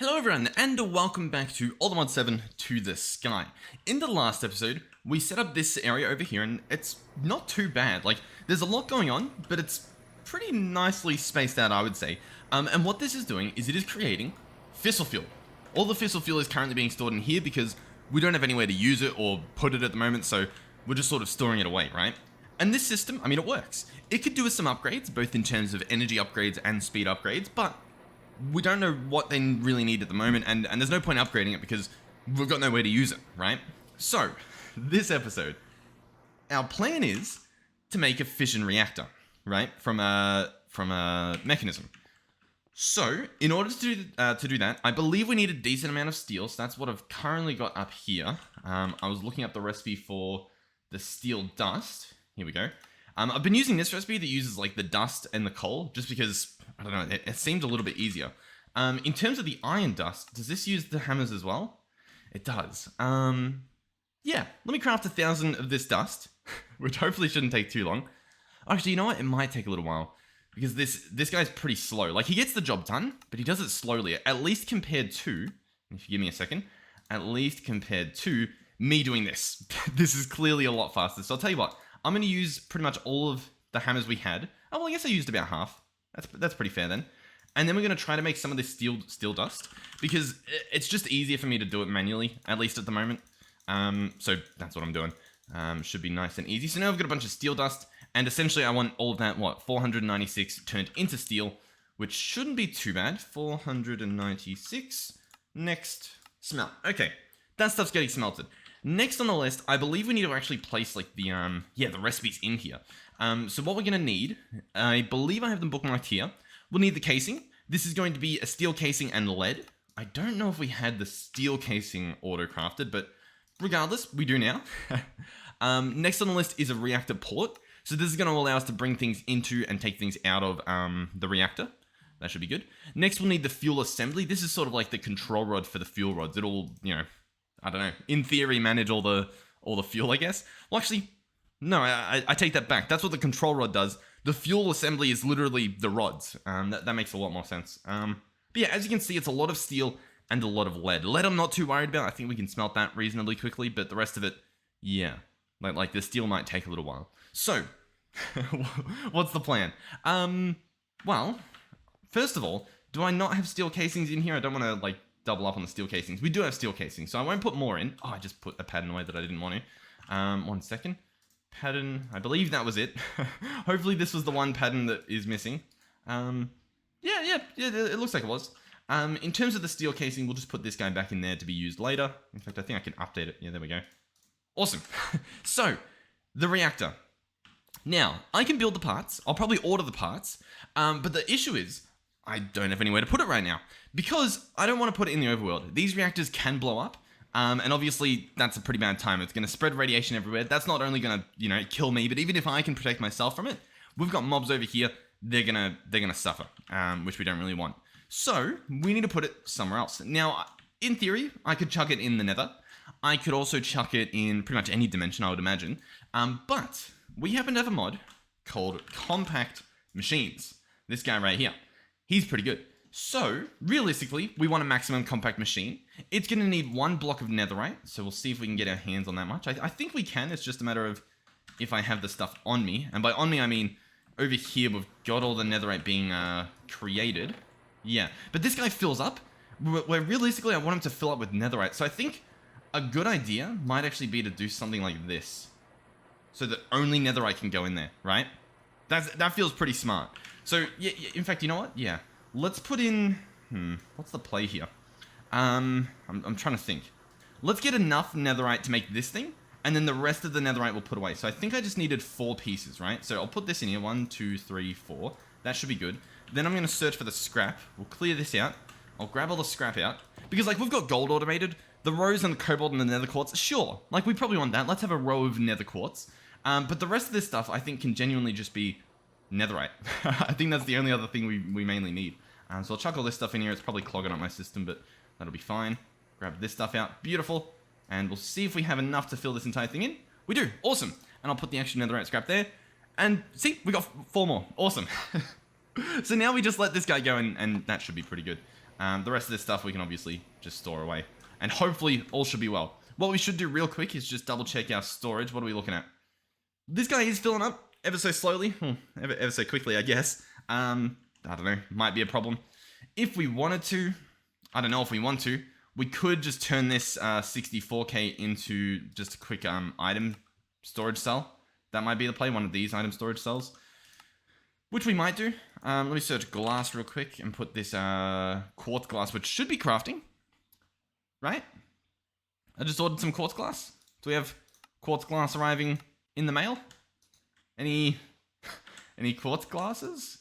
Hello everyone, and welcome back to All the Mod 7 to the Sky. In the last episode, we set up this area over here, and it's not too bad. Like, there's a lot going on, but it's pretty nicely spaced out, I would say. And what this is doing is it is creating fissile fuel. All the fissile fuel is currently being stored in here because we don't have anywhere to use it or put it at the moment, so we're just sort of storing it away, right? And this system, I mean, it works. It could do with some upgrades, both in terms of energy upgrades and speed upgrades, but we don't know what they really need at the moment, and there's no point upgrading it because we've got nowhere to use it, right? So, this episode, our plan is to make a fission reactor, right? From a mechanism. So, in order to do that, I believe we need a decent amount of steel, so that's what I've currently got up here. I was looking up the recipe for the steel dust. Here we go. I've been using this recipe that uses like the dust and the coal, just because, I don't know, it seems a little bit easier. In terms of the iron dust, does this use the hammers as well? It does. Yeah, let me craft 1,000 of this dust, which hopefully shouldn't take too long. Actually, you know what? It might take a little while, because this guy's pretty slow. Like, he gets the job done, but he does it slowly, at least compared to, if you give me a second, at least compared to me doing this. This is clearly a lot faster, so I'll tell you what. I'm going to use pretty much all of the hammers we had. Oh, well, I guess I used about half. That's pretty fair then. And then we're going to try to make some of this steel dust, because it's just easier for me to do it manually, at least at the moment. So that's what I'm doing. Should be nice and easy. So now I've got a bunch of steel dust, and essentially I want all of that, 496 turned into steel, which shouldn't be too bad. 496. Next, smelt. Okay, that stuff's getting smelted. Next on the list, I believe we need to actually place like the recipes in here. So what we're going to need, I believe I have them bookmarked here. We'll need the casing. This is going to be a steel casing and lead. I don't know if we had the steel casing auto-crafted, but regardless, we do now. Next on the list is a reactor port. So this is going to allow us to bring things into and take things out of the reactor. That should be good. Next, we'll need the fuel assembly. This is sort of like the control rod for the fuel rods. It'll, I don't know, in theory, manage all the fuel, I guess. Well, actually, no, I take that back. That's what the control rod does. The fuel assembly is literally the rods. That makes a lot more sense. But yeah, as you can see, it's a lot of steel and a lot of lead. Lead I'm not too worried about. I think we can smelt that reasonably quickly, but the rest of it, yeah. Like the steel might take a little while. So, what's the plan? Well, first of all, do I not have steel casings in here? I don't want to, double up on the steel casings. We do have steel casings, so I won't put more in. Oh, I just put a pattern away that I didn't want to. 1 second. Pattern, I believe that was it. Hopefully this was the one pattern that is missing. Yeah, it looks like it was. In terms of the steel casing, we'll just put this guy back in there to be used later. In fact, I think I can update it. Yeah, there we go. Awesome. So, the reactor. Now, I can build the parts. I'll probably order the parts. But the issue is, I don't have anywhere to put it right now, because I don't want to put it in the overworld. These reactors can blow up, and obviously that's a pretty bad time. It's going to spread radiation everywhere. That's not only going to, kill me, but even if I can protect myself from it, we've got mobs over here. They're gonna suffer, which we don't really want. So we need to put it somewhere else. Now, in theory, I could chuck it in the Nether. I could also chuck it in pretty much any dimension, I would imagine. But we happen to have a mod called Compact Machines. This guy right here. He's pretty good. So, realistically, we want a maximum compact machine. It's going to need 1 block of netherite, so we'll see if we can get our hands on that much. I think we can. It's just a matter of if I have the stuff on me. And by on me, I mean over here we've got all the netherite being created. Yeah, but this guy fills up. Where realistically, I want him to fill up with netherite. So I think a good idea might actually be to do something like this, so that only netherite can go in there, right? That feels pretty smart. So, yeah, in fact, you know what? Yeah. Let's put in... what's the play here? I'm trying to think. Let's get enough netherite to make this thing, and then the rest of the netherite we'll put away. So I think I just needed 4 pieces, right? So I'll put this in here. 1, 2, 3, 4. That should be good. Then I'm going to search for the scrap. We'll clear this out. I'll grab all the scrap out. Because, we've got gold automated. The rose and the cobalt and the nether quartz, sure. We probably want that. Let's have a row of nether quartz. But the rest of this stuff, I think, can genuinely just be netherite. I think that's the only other thing we mainly need. So I'll chuck all this stuff in here. It's probably clogging up my system, but that'll be fine. Grab this stuff out. Beautiful. And we'll see if we have enough to fill this entire thing in. We do. Awesome. And I'll put the extra netherite scrap there. And see, we got 4 more. Awesome. So now we just let this guy go, and that should be pretty good. The rest of this stuff we can obviously just store away. And hopefully all should be well. What we should do real quick is just double check our storage. What are we looking at? This guy is filling up ever so slowly. Ever so quickly, I guess. I don't know. Might be a problem. If we wanted to, I don't know if we want to, we could just turn this 64K into just a quick item storage cell. That might be the play, one of these item storage cells. Which we might do. Let me search glass real quick and put this quartz glass, which should be crafting. Right? I just ordered some quartz glass. Do we have quartz glass arriving in the mail? Any quartz glasses?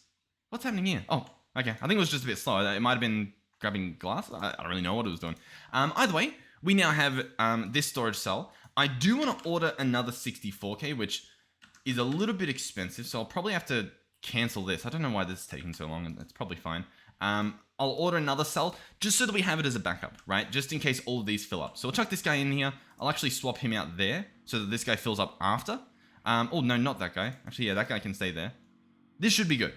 What's happening here? Oh, okay. I think it was just a bit slow. It might have been grabbing glass. I don't really know what it was doing. Either way, we now have this storage cell. I do want to order another 64K, which is a little bit expensive, so I'll probably have to cancel this. I don't know why this is taking so long, and that's probably fine. I'll order another cell just so that we have it as a backup, right? Just in case all of these fill up. So we'll chuck this guy in here. I'll actually swap him out there so that this guy fills up after. Oh, no, not that guy. Actually, yeah, that guy can stay there. This should be good.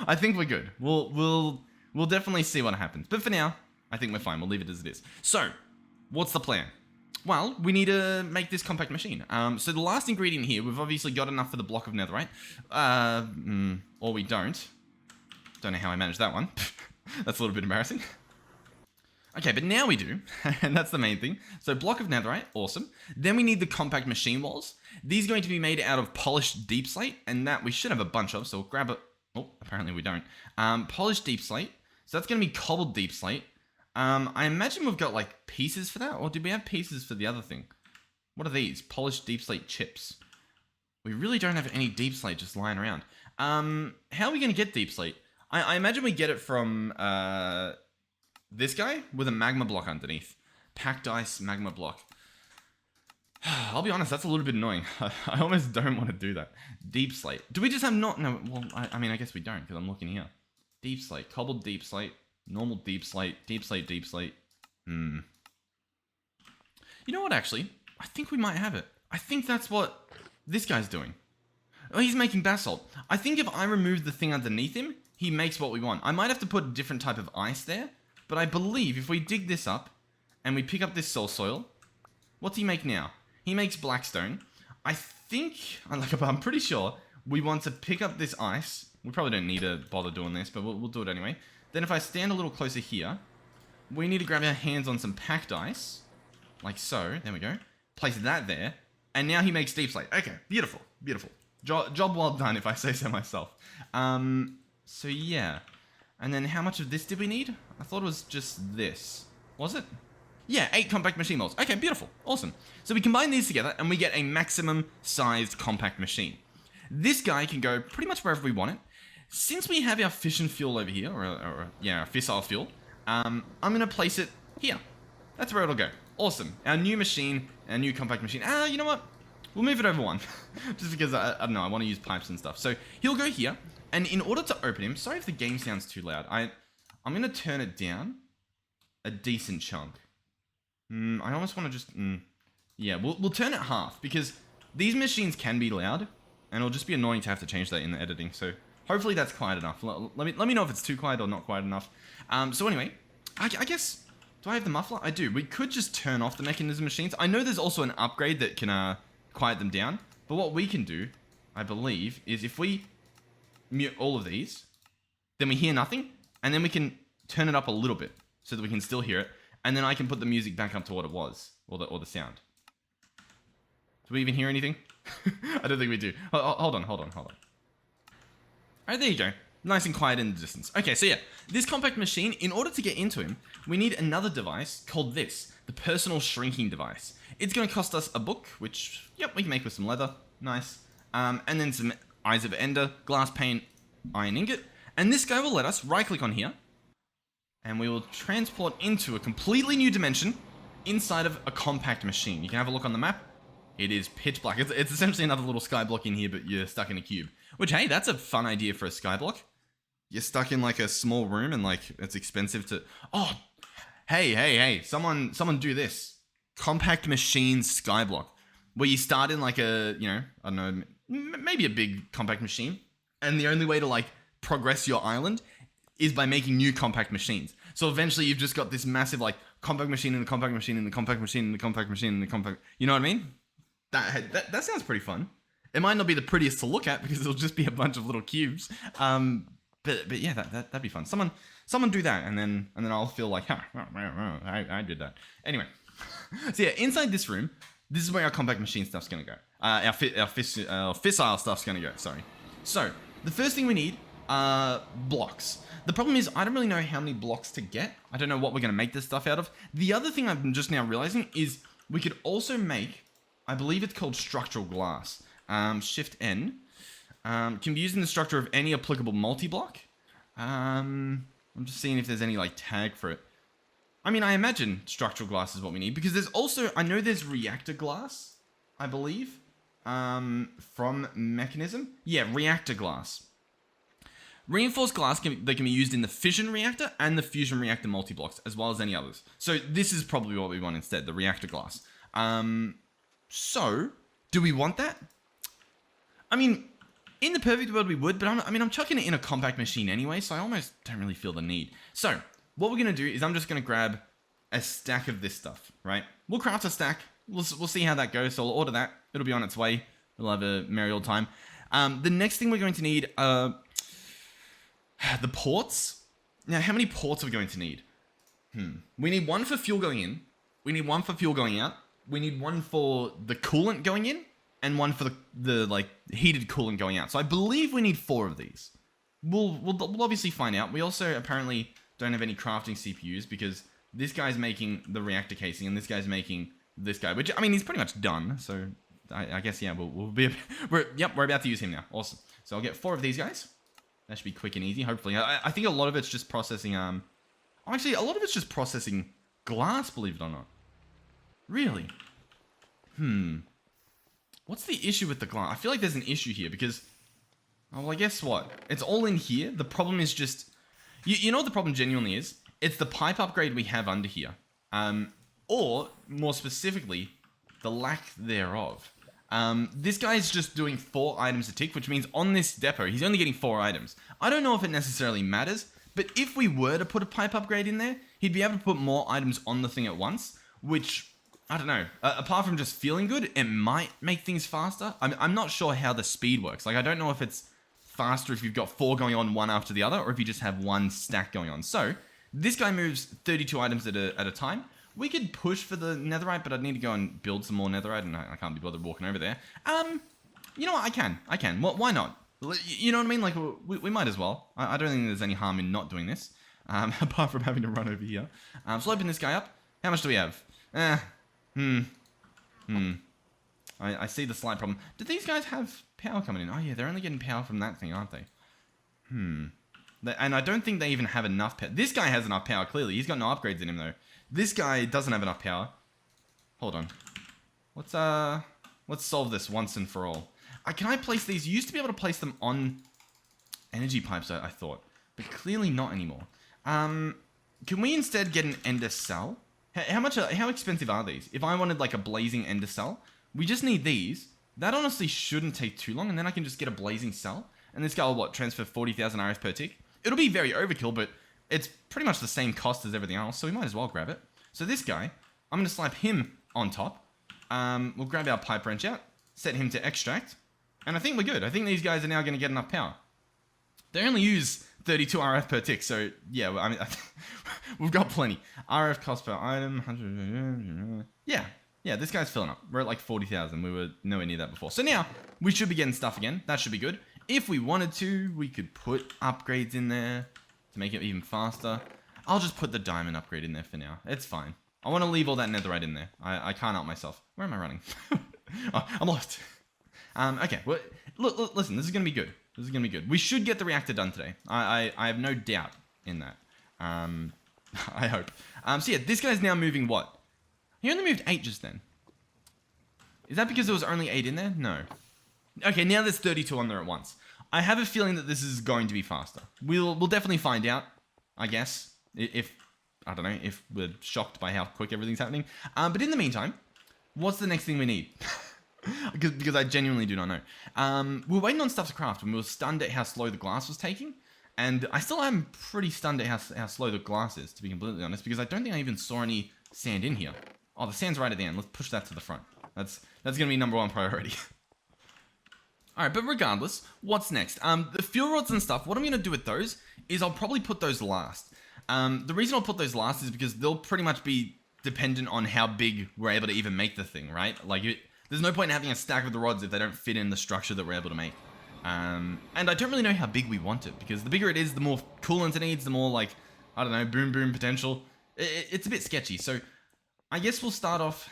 I think we're good. We'll definitely see what happens. But for now, I think we're fine. We'll leave it as it is. So, what's the plan? Well, we need to make this compact machine. So the last ingredient here, we've obviously got enough for the block of netherite. Or we don't. Don't know how I managed that one. That's a little bit embarrassing. Okay, but now we do, and that's the main thing. So block of netherite, awesome. Then we need the compact machine walls. These are going to be made out of polished deep slate, and that we should have a bunch of, so we'll grab it. Oh, apparently we don't. Polished deep slate. So that's going to be cobbled deep slate. I imagine we've got like pieces for that, or did we have pieces for the other thing? What are these? Polished deep slate chips. We really don't have any deep slate just lying around. How are we going to get deep slate? I imagine we get it from this guy with a magma block underneath. Packed ice magma block. I'll be honest, that's a little bit annoying. I almost don't want to do that. Deep slate. Do we just have not... No, well, I mean, I guess we don't, because I'm looking here. Deep slate. Cobbled deep slate. Normal deep slate. Deep slate, deep slate. You know what, actually? I think we might have it. I think that's what this guy's doing. Oh, he's making basalt. I think if I remove the thing underneath him, he makes what we want. I might have to put a different type of ice there, but I believe if we dig this up and we pick up this soil, what's he make now? He makes blackstone. I think, I'm pretty sure we want to pick up this ice. We probably don't need to bother doing this, but we'll do it anyway. Then if I stand a little closer here, we need to grab our hands on some packed ice, like so. There we go. Place that there, and now he makes deep slate. Okay, beautiful, beautiful. Job well done, if I say so myself. So yeah. And then how much of this did we need? I thought it was just this. Was it? Yeah, 8 compact machine molds. Okay, beautiful. Awesome. So we combine these together and we get a maximum sized compact machine. This guy can go pretty much wherever we want it. Since we have our fission fuel over here, or our fissile fuel, I'm going to place it here. That's where it'll go. Awesome. Our new machine, our new compact machine. You know what? We'll move it over one. Just because, I don't know, I want to use pipes and stuff. So he'll go here. And in order to open him, sorry if the game sounds too loud. I'm going to turn it down a decent chunk. I almost want to just... yeah, we'll turn it half. Because these machines can be loud. And it'll just be annoying to have to change that in the editing. So hopefully that's quiet enough. Let me know if it's too quiet or not quiet enough. So anyway, I guess... Do I have the muffler? I do. We could just turn off the mechanism machines. I know there's also an upgrade that can quiet them down. But what we can do, I believe, is if we mute all of these, then we hear nothing, and then we can turn it up a little bit so that we can still hear it, and then I can put the music back up to what it was, or the sound. Do we even hear anything? I don't think we do. Hold on. Alright, there you go. Nice and quiet in the distance. Okay, so yeah, this compact machine, in order to get into him, we need another device called this, the personal shrinking device. It's going to cost us a book, which, yep, we can make with some leather. Nice. And then some Eyes of Ender, glass pane, iron ingot. And this guy will let us right-click on here, and we will transport into a completely new dimension inside of a compact machine. You can have a look on the map. It is pitch black. It's essentially another little skyblock in here, but you're stuck in a cube. Which, hey, that's a fun idea for a skyblock. You're stuck in like a small room and like it's expensive to... Oh, hey, someone do this. Compact machine skyblock. Where you start in like a, I don't know, maybe a big compact machine. And the only way to like progress your island is by making new compact machines. So eventually you've just got this massive like compact machine and the compact machine and the compact machine and the compact machine and the compact. You know what I mean? That sounds pretty fun. It might not be the prettiest to look at because it'll just be a bunch of little cubes. But yeah, that'd be fun. Someone do that, and then I'll feel like, I did that. Anyway, so yeah, inside this room, this is where our compact machine stuff's gonna go. Our fissile stuff's gonna go. Sorry. So the first thing we need are blocks. The problem is I don't really know how many blocks to get. I don't know what we're gonna make this stuff out of. The other thing I'm just now realizing is we could also make, I believe it's called structural glass. Shift N. Can be used in the structure of any applicable multi-block. I'm just seeing if there's any like tag for it. I mean, I imagine structural glass is what we need because there's also, I know there's reactor glass, I believe, from Mechanism. Yeah, reactor glass. Reinforced glass they can be used in the Fission Reactor and the Fusion Reactor multi-blocks, as well as any others. So this is probably what we want instead, the reactor glass. So, do we want that? I mean, in the perfect world we would, but I'm chucking it in a compact machine anyway, so I almost don't really feel the need. So, what we're going to do is I'm just going to grab a stack of this stuff, right? We'll craft a stack. We'll see how that goes, so I'll order that. It'll be on its way. We'll have a merry old time. The next thing we're going to need are the ports. Now, how many ports are we going to need? We need one for fuel going in. We need one for fuel going out. We need one for the coolant going in. And one for the like heated coolant going out. So I believe we need 4 of these. We'll obviously find out. We also apparently don't have any crafting CPUs because this guy's making the reactor casing and this guy's making this guy, which I mean he's pretty much done. So I guess yeah, we'll be we're about to use him now. Awesome. So I'll get 4 of these guys. That should be quick and easy. Hopefully, I think a lot of it's just processing. Actually, a lot of it's just processing glass. Believe it or not. Really. What's the issue with the glass? I feel like there's an issue here because, oh, well, I guess what? It's all in here. The problem is just, you know what the problem genuinely is? It's the pipe upgrade we have under here. Or, more specifically, the lack thereof. This guy's just doing 4 items a tick, which means on this depot, he's only getting 4 items. I don't know if it necessarily matters, but if we were to put a pipe upgrade in there, he'd be able to put more items on the thing at once, which... I don't know. Apart from just feeling good, it might make things faster. I'm not sure how the speed works. Like, I don't know if it's faster if you've got 4 going on one after the other, or if you just have 1 stack going on. So, this guy moves 32 items at a time. We could push for the netherite, but I'd need to go and build some more netherite, and I can't be bothered walking over there. You know what? I can. Why not? You know what I mean? Like, we might as well. I don't think there's any harm in not doing this, apart from having to run over here. So I'll open this guy up. How much do we have? I see the slight problem. Do these guys have power coming in? Oh yeah, they're only getting power from that thing, aren't they? And I don't think they even have enough power. This guy has enough power, clearly. He's got no upgrades in him, though. This guy doesn't have enough power. Hold on. Let's solve this once and for all. Can I place these? You used to be able to place them on energy pipes, I thought. But clearly not anymore. Can we instead get an ender cell? How expensive are these? If I wanted like a blazing ender cell, we just need these. That honestly shouldn't take too long, and then I can just get a blazing cell. And this guy will transfer 40,000 RF per tick. It'll be very overkill, but it's pretty much the same cost as everything else, so we might as well grab it. So this guy, I'm gonna slap him on top. We'll grab our pipe wrench out, set him to extract, and I think we're good. I think these guys are now gonna get enough power. They only use 32 RF per tick, so yeah, I mean, we've got plenty. RF cost per item, 100, yeah, this guy's filling up. We're at like 40,000, we were nowhere near that before. So now, we should be getting stuff again, that should be good. If we wanted to, we could put upgrades in there to make it even faster. I'll just put the diamond upgrade in there for now, it's fine. I want to leave all that netherite in there, I can't help myself. Where am I running? Oh, I'm lost. Okay, well, look, listen, this is going to be good. This is going to be good. We should get the reactor done today. I have no doubt in that. I hope. So yeah, this guy's now moving what? He only moved 8 just then. Is that because there was only 8 in there? No. Okay, now there's 32 on there at once. I have a feeling that this is going to be faster. We'll definitely find out, I guess. If, I don't know, if we're shocked by how quick everything's happening. But in the meantime, what's the next thing we need? because I genuinely do not know. We were waiting on stuff to craft and we were stunned at how slow the glass was taking. And I still am pretty stunned at how slow the glass is, to be completely honest, because I don't think I even saw any sand in here. Oh, the sand's right at the end. Let's push that to the front. That's going to be #1 priority. Alright, but regardless, what's next? The fuel rods and stuff, what I'm going to do with those is I'll probably put those last. The reason I'll put those last is because they'll pretty much be dependent on how big we're able to even make the thing, right? Like, there's no point in having a stack of the rods if they don't fit in the structure that we're able to make. And I don't really know how big we want it, because the bigger it is, the more coolant it needs, the more, like, I don't know, boom potential. It's a bit sketchy, so I guess we'll start off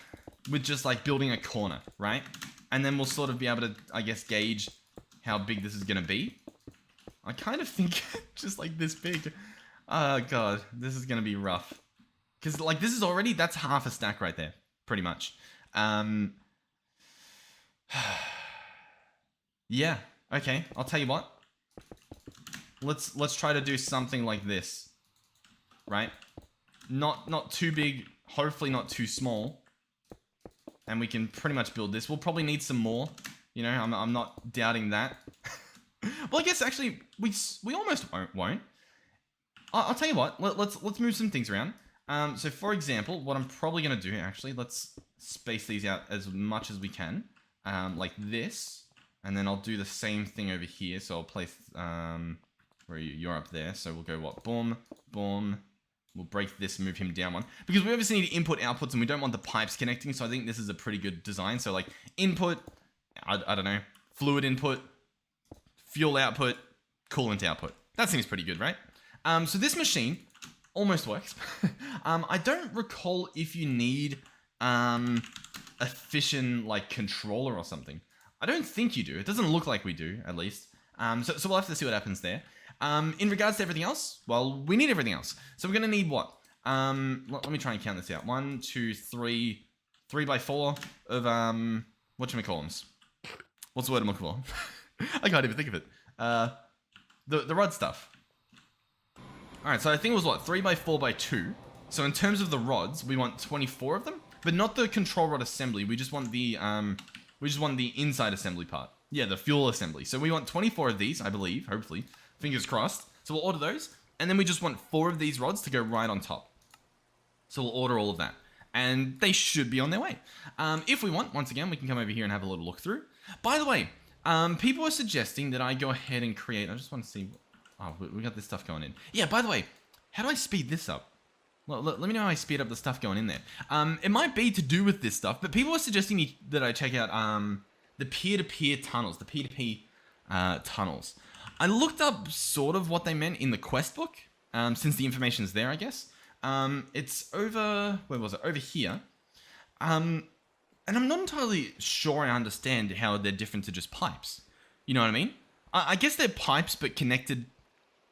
with just, like, building a corner, right? And then we'll sort of be able to, I guess, gauge how big this is going to be. I kind of think just, like, this big. Oh, God, this is going to be rough. Because, like, this is already, that's half a stack right there, pretty much. Yeah, okay, I'll tell you what. Let's try to do something like this, right? Not too big, hopefully not too small. And we can pretty much build this. We'll probably need some more, you know, I'm not doubting that. Well, I guess actually, we almost won't. I'll tell you what, let's move some things around. So for example, what I'm probably going to do, actually, let's space these out as much as we can. Like this. And then I'll do the same thing over here. So I'll place, where you're up there. So we'll go, what, boom, boom. We'll break this, move him down one. Because we obviously need input, outputs, and we don't want the pipes connecting. So I think this is a pretty good design. So like input, I don't know, fluid input, fuel output, coolant output. That seems pretty good, right? So this machine almost works. I don't recall if you need a fission like controller or something. I don't think you do. It doesn't look like we do, at least. So we'll have to see what happens there. In regards to everything else, well, we need everything else. So we're going to need what? Let me try and count this out. 1, 2, 3, 3 by 4 of, whatchamacallums. What's the word I'm looking for? I can't even think of it. The rod stuff. Alright, so I think it was what? 3 by 4 by 2. So in terms of the rods, we want 24 of them, but not the control rod assembly. We just want the inside assembly part. Yeah, the fuel assembly. So we want 24 of these, I believe, hopefully. Fingers crossed. So we'll order those. And then we just want 4 of these rods to go right on top. So we'll order all of that. And they should be on their way. If we want, once again, we can come over here and have a little look through. By the way, people are suggesting that I go ahead and create... I just want to see... Oh, we got this stuff going in. Yeah, by the way, how do I speed this up? Well, let me know how I speed up the stuff going in there. It might be to do with this stuff, but people are suggesting that I check out the peer-to-peer tunnels, the P2P tunnels. I looked up sort of what they meant in the quest book, since the information's there, I guess. It's over... Where was it? Over here. And I'm not entirely sure I understand how they're different to just pipes. You know what I mean? I guess they're pipes, but connected...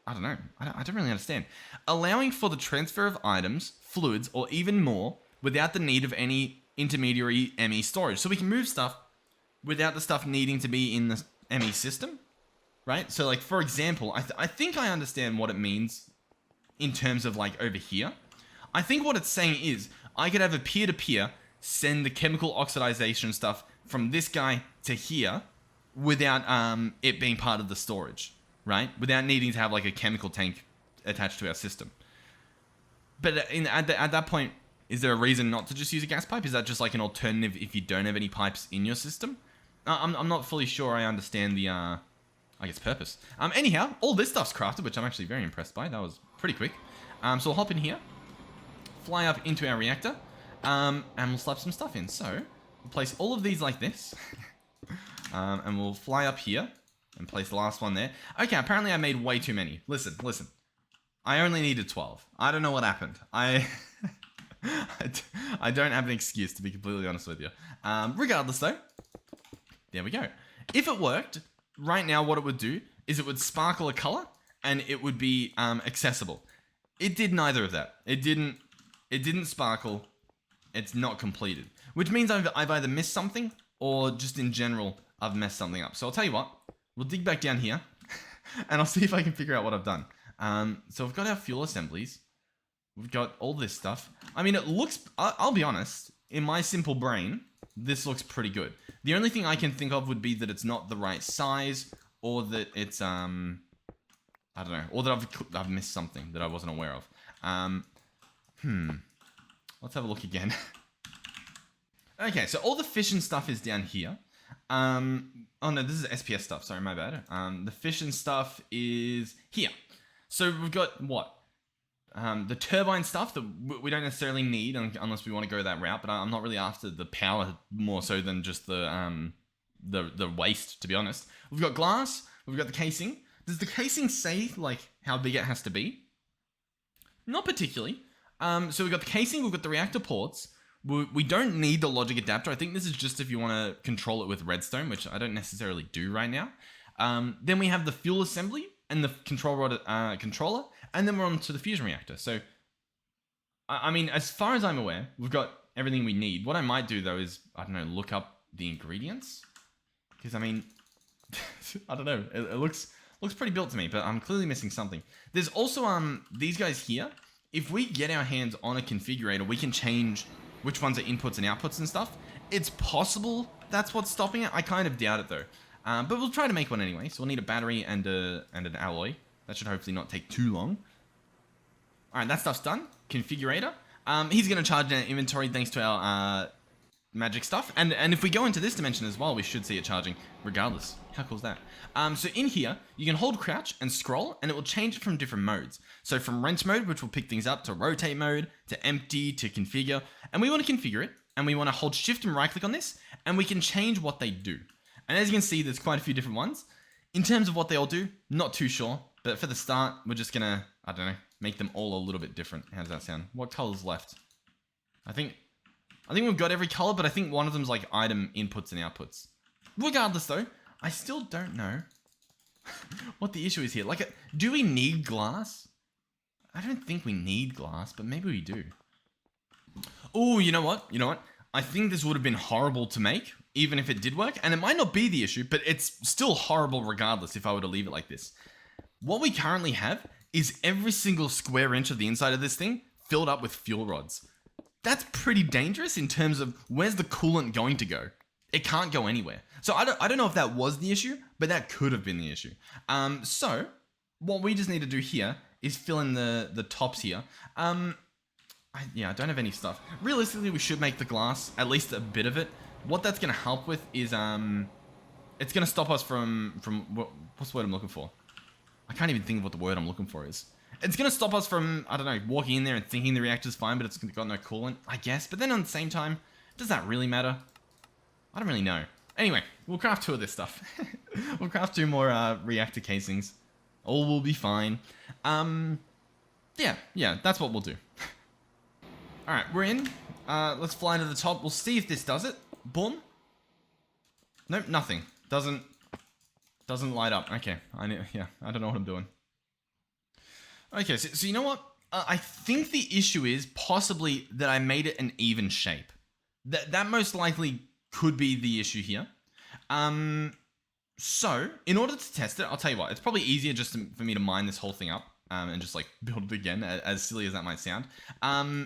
I don't know. I don't really understand. Allowing for the transfer of items, fluids, or even more without the need of any intermediary ME storage. So we can move stuff without the stuff needing to be in the ME system, right? So like, for example, I think I understand what it means in terms of like over here. I think what it's saying is I could have a peer-to-peer send the chemical oxidization stuff from this guy to here without it being part of the storage. Right? Without needing to have like a chemical tank attached to our system. But at that point, is there a reason not to just use a gas pipe? Is that just like an alternative if you don't have any pipes in your system? I'm not fully sure I understand the, I guess, purpose. Anyhow, all this stuff's crafted, which I'm actually very impressed by. That was pretty quick. So we'll hop in here, fly up into our reactor, and we'll slap some stuff in. So, we'll place all of these like this, and we'll fly up here. And place the last one there. Okay, apparently I made way too many. Listen. I only needed 12. I don't know what happened. I don't have an excuse, to be completely honest with you. Regardless, though, there we go. If it worked, right now what it would do is it would sparkle a color, and it would be accessible. It did neither of that. It didn't sparkle. It's not completed. Which means I've either missed something, or just in general, I've messed something up. So I'll tell you what. We'll dig back down here, and I'll see if I can figure out what I've done. So we've got our fuel assemblies. We've got all this stuff. I mean, it looks... I'll be honest. In my simple brain, this looks pretty good. The only thing I can think of would be that it's not the right size, or that it's... I don't know. Or that I've missed something that I wasn't aware of. Let's have a look again. Okay, so all the fission stuff is down here. Oh no, this is SPS stuff. Sorry, my bad. The fission stuff is here. So we've got what? The turbine stuff that we don't necessarily need unless we want to go that route. But I'm not really after the power more so than just the waste, to be honest. We've got glass. We've got the casing. Does the casing say like how big it has to be? Not particularly. So we've got the casing. We've got the reactor ports. We don't need the logic adapter. I think this is just if you want to control it with redstone, which I don't necessarily do right now. Then we have the fuel assembly and the control rod controller, and then we're on to the fusion reactor. So, I mean, as far as I'm aware, we've got everything we need. What I might do though is, I don't know, look up the ingredients, because I mean, I don't know, it looks pretty built to me, but I'm clearly missing something. There's also these guys here. If we get our hands on a configurator, we can change which ones are inputs and outputs and stuff. It's possible that's what's stopping it. I kind of doubt it though. But we'll try to make one anyway. So we'll need a battery and an alloy. That should hopefully not take too long. All right, that stuff's done. Configurator. He's going to charge our inventory thanks to our magic stuff. And if we go into this dimension as well, we should see it charging regardless. How cool is that? So in here, you can hold crouch and scroll, and it will change it from different modes. So from wrench mode, which will pick things up, to rotate mode, to empty, to configure. And we want to configure it, and we want to hold shift and right click on this, and we can change what they do. And as you can see, there's quite a few different ones. In terms of what they all do, not too sure. But for the start, we're just going to, I don't know, make them all a little bit different. How does that sound? What color's left? I think we've got every color, but I think one of them's like item inputs and outputs. Regardless though, I still don't know what the issue is here. Like, do we need glass? I don't think we need glass, but maybe we do. Oh, you know what? I think this would have been horrible to make, even if it did work. And it might not be the issue, but it's still horrible regardless if I were to leave it like this. What we currently have is every single square inch of the inside of this thing filled up with fuel rods. That's pretty dangerous in terms of where's the coolant going to go? It can't go anywhere. So I don't know if that was the issue, but that could have been the issue. So what we just need to do here is fill in the tops here. I don't have any stuff. Realistically, we should make the glass, at least a bit of it. What that's going to help with is, it's going to stop us from what's the word I'm looking for? I can't even think of what the word I'm looking for is. It's going to stop us from, I don't know, walking in there and thinking the reactor's fine, but it's got no coolant, I guess. But then on the same time, does that really matter? I don't really know. Anyway, we'll craft 2 of this stuff. We'll craft 2 more reactor casings. All will be fine. Yeah, that's what we'll do. Alright, we're in. Let's fly to the top. We'll see if this does it. Boom. Nope, nothing. Doesn't light up. Okay, I don't know what I'm doing. Okay, so you know what? I think the issue is possibly that I made it an even shape. That most likely could be the issue here. So, in order to test it, I'll tell you what. It's probably easier just for me to mine this whole thing up and just like build it again, as silly as that might sound. I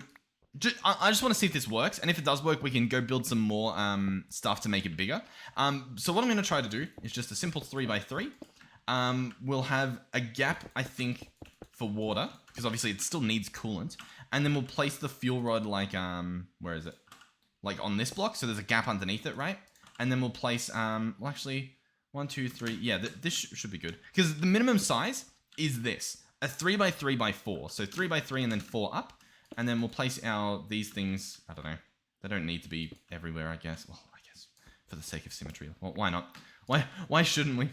just want to see if this works, and if it does work, we can go build some more stuff to make it bigger. So what I'm going to try to do is just a simple 3x3. We'll have a gap, I think, for water, because obviously it still needs coolant, and then we'll place the fuel rod like, where is it? Like on this block, so there's a gap underneath it, right? And then we'll place, well actually, 1, 2, 3, yeah, this should be good. Because the minimum size is this, a 3x3x4, so 3x3 and then 4 up. And then we'll place these things, I don't know, they don't need to be everywhere, I guess. Well, I guess for the sake of symmetry. Well, why not? Why shouldn't we?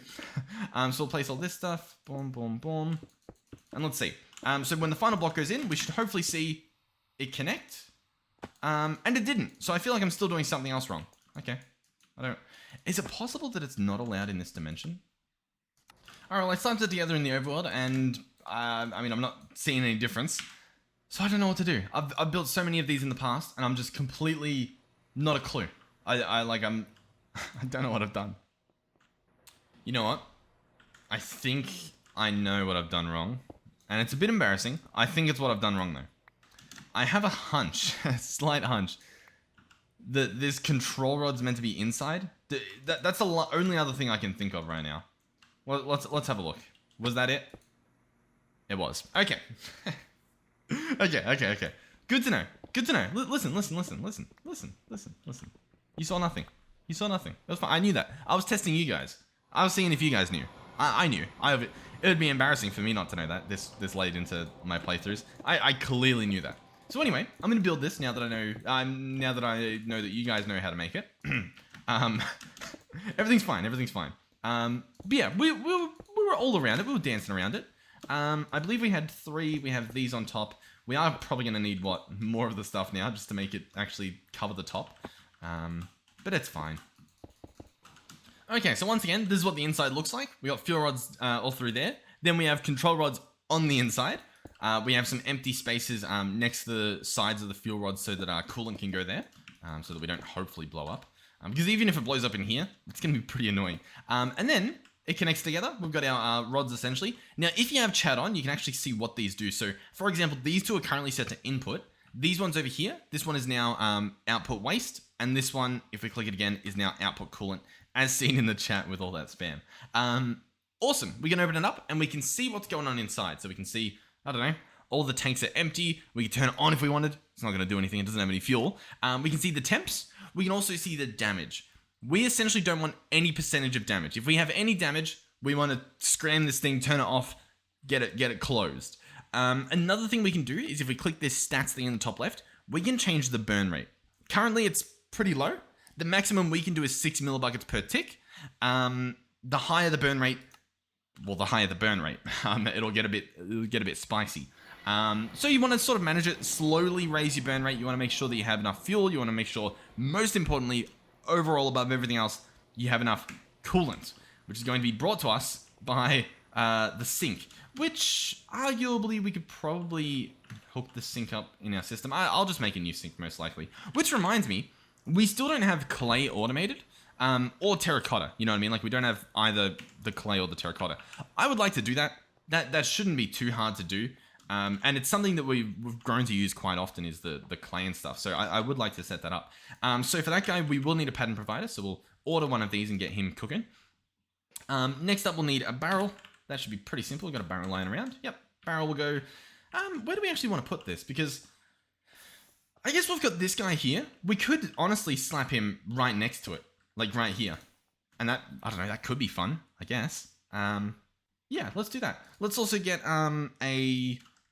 So we'll place all this stuff, boom, boom, boom. And let's see. So when the final block goes in, we should hopefully see it connect. And it didn't. So I feel like I'm still doing something else wrong. Okay. Is it possible that it's not allowed in this dimension? All right, well, I slammed it together in the overworld, and I mean, I'm not seeing any difference. So I don't know what to do. I've built so many of these in the past, and I'm just completely not a clue. I don't know what I've done. You know what? I think I know what I've done wrong, and it's a bit embarrassing. I think it's what I've done wrong though. I have a hunch, a slight hunch, that this control rod's meant to be inside. That's the only other thing I can think of right now. Well, let's have a look. Was that it? It was. Okay. Okay. Good to know. Good to know. Listen. You saw nothing. It was fine. I knew that. I was testing you guys. I was seeing if you guys knew. I knew. It would be embarrassing for me not to know that this late into my playthroughs. I clearly knew that. So anyway, I'm gonna build this now that I know. That you guys know how to make it. Everything's fine. But yeah, we were all around it. We were dancing around it. I believe we had 3. We have these on top. We are probably going to need, more of the stuff now just to make it actually cover the top. But it's fine. Okay, so once again, this is what the inside looks like. We got fuel rods all through there. Then we have control rods on the inside. We have some empty spaces next to the sides of the fuel rods so that our coolant can go there. So that we don't hopefully blow up. Because even if it blows up in here, it's going to be pretty annoying. And then it connects together. We've got our rods essentially. Now, if you have chat on, you can actually see what these do. So, for example, these 2 are currently set to input. These ones over here, this one is now output waste. And this one, if we click it again, is now output coolant, as seen in the chat with all that spam. Awesome. We can open it up and we can see what's going on inside. So we can see, I don't know, all the tanks are empty. We can turn it on if we wanted. It's not going to do anything. It doesn't have any fuel. We can see the temps. We can also see the damage. We essentially don't want any percentage of damage. If we have any damage, we want to scram this thing, turn it off, get it closed. Another thing we can do is if we click this stats thing in the top left, we can change the burn rate. Currently, it's pretty low. The maximum we can do is 6 millibuckets per tick. The higher the burn rate, it'll get a bit spicy. So you want to sort of manage it, slowly raise your burn rate. You want to make sure that you have enough fuel. You want to make sure, most importantly, overall above everything else, you have enough coolant, which is going to be brought to us by the sink, which arguably we could probably hook the sink up in our system. I'll just make a new sink most likely, which reminds me, we still don't have clay automated or terracotta. You know what I mean? Like we don't have either the clay or the terracotta. I would like to do that. That shouldn't be too hard to do. And it's something that we've grown to use quite often is the clay and stuff. So I would like to set that up. So for that guy, we will need a pattern provider. So we'll order one of these and get him cooking. Next up, we'll need a barrel. That should be pretty simple. We've got a barrel lying around. Yep, barrel will go. Where do we actually want to put this? Because I guess we've got this guy here. We could honestly slap him right next to it. Like right here. And that, I don't know, that could be fun, I guess. Yeah, let's do that. Let's also get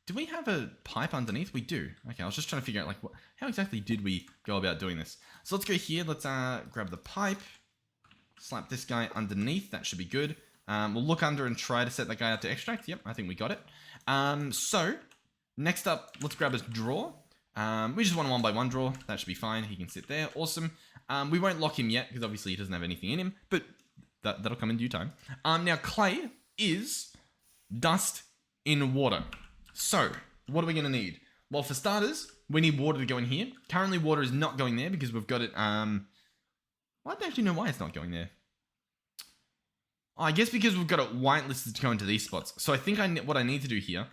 do we have a pipe underneath? We do. Okay, I was just trying to figure out, like, how exactly did we go about doing this? So let's go here. Let's grab the pipe. Slap this guy underneath. That should be good. We'll look under and try to set that guy up to extract. Yep, I think we got it. So, next up, let's grab his drawer. We just want a 1x1 drawer. That should be fine. He can sit there. Awesome. We won't lock him yet, because obviously he doesn't have anything in him. But that'll come in due time. Now, clay is dust in water. So, what are we going to need? Well, for starters, we need water to go in here. Currently, water is not going there because we've got it, I don't actually know why it's not going there. Oh, I guess because we've got it whitelisted to go into these spots. So I think what I need to do here,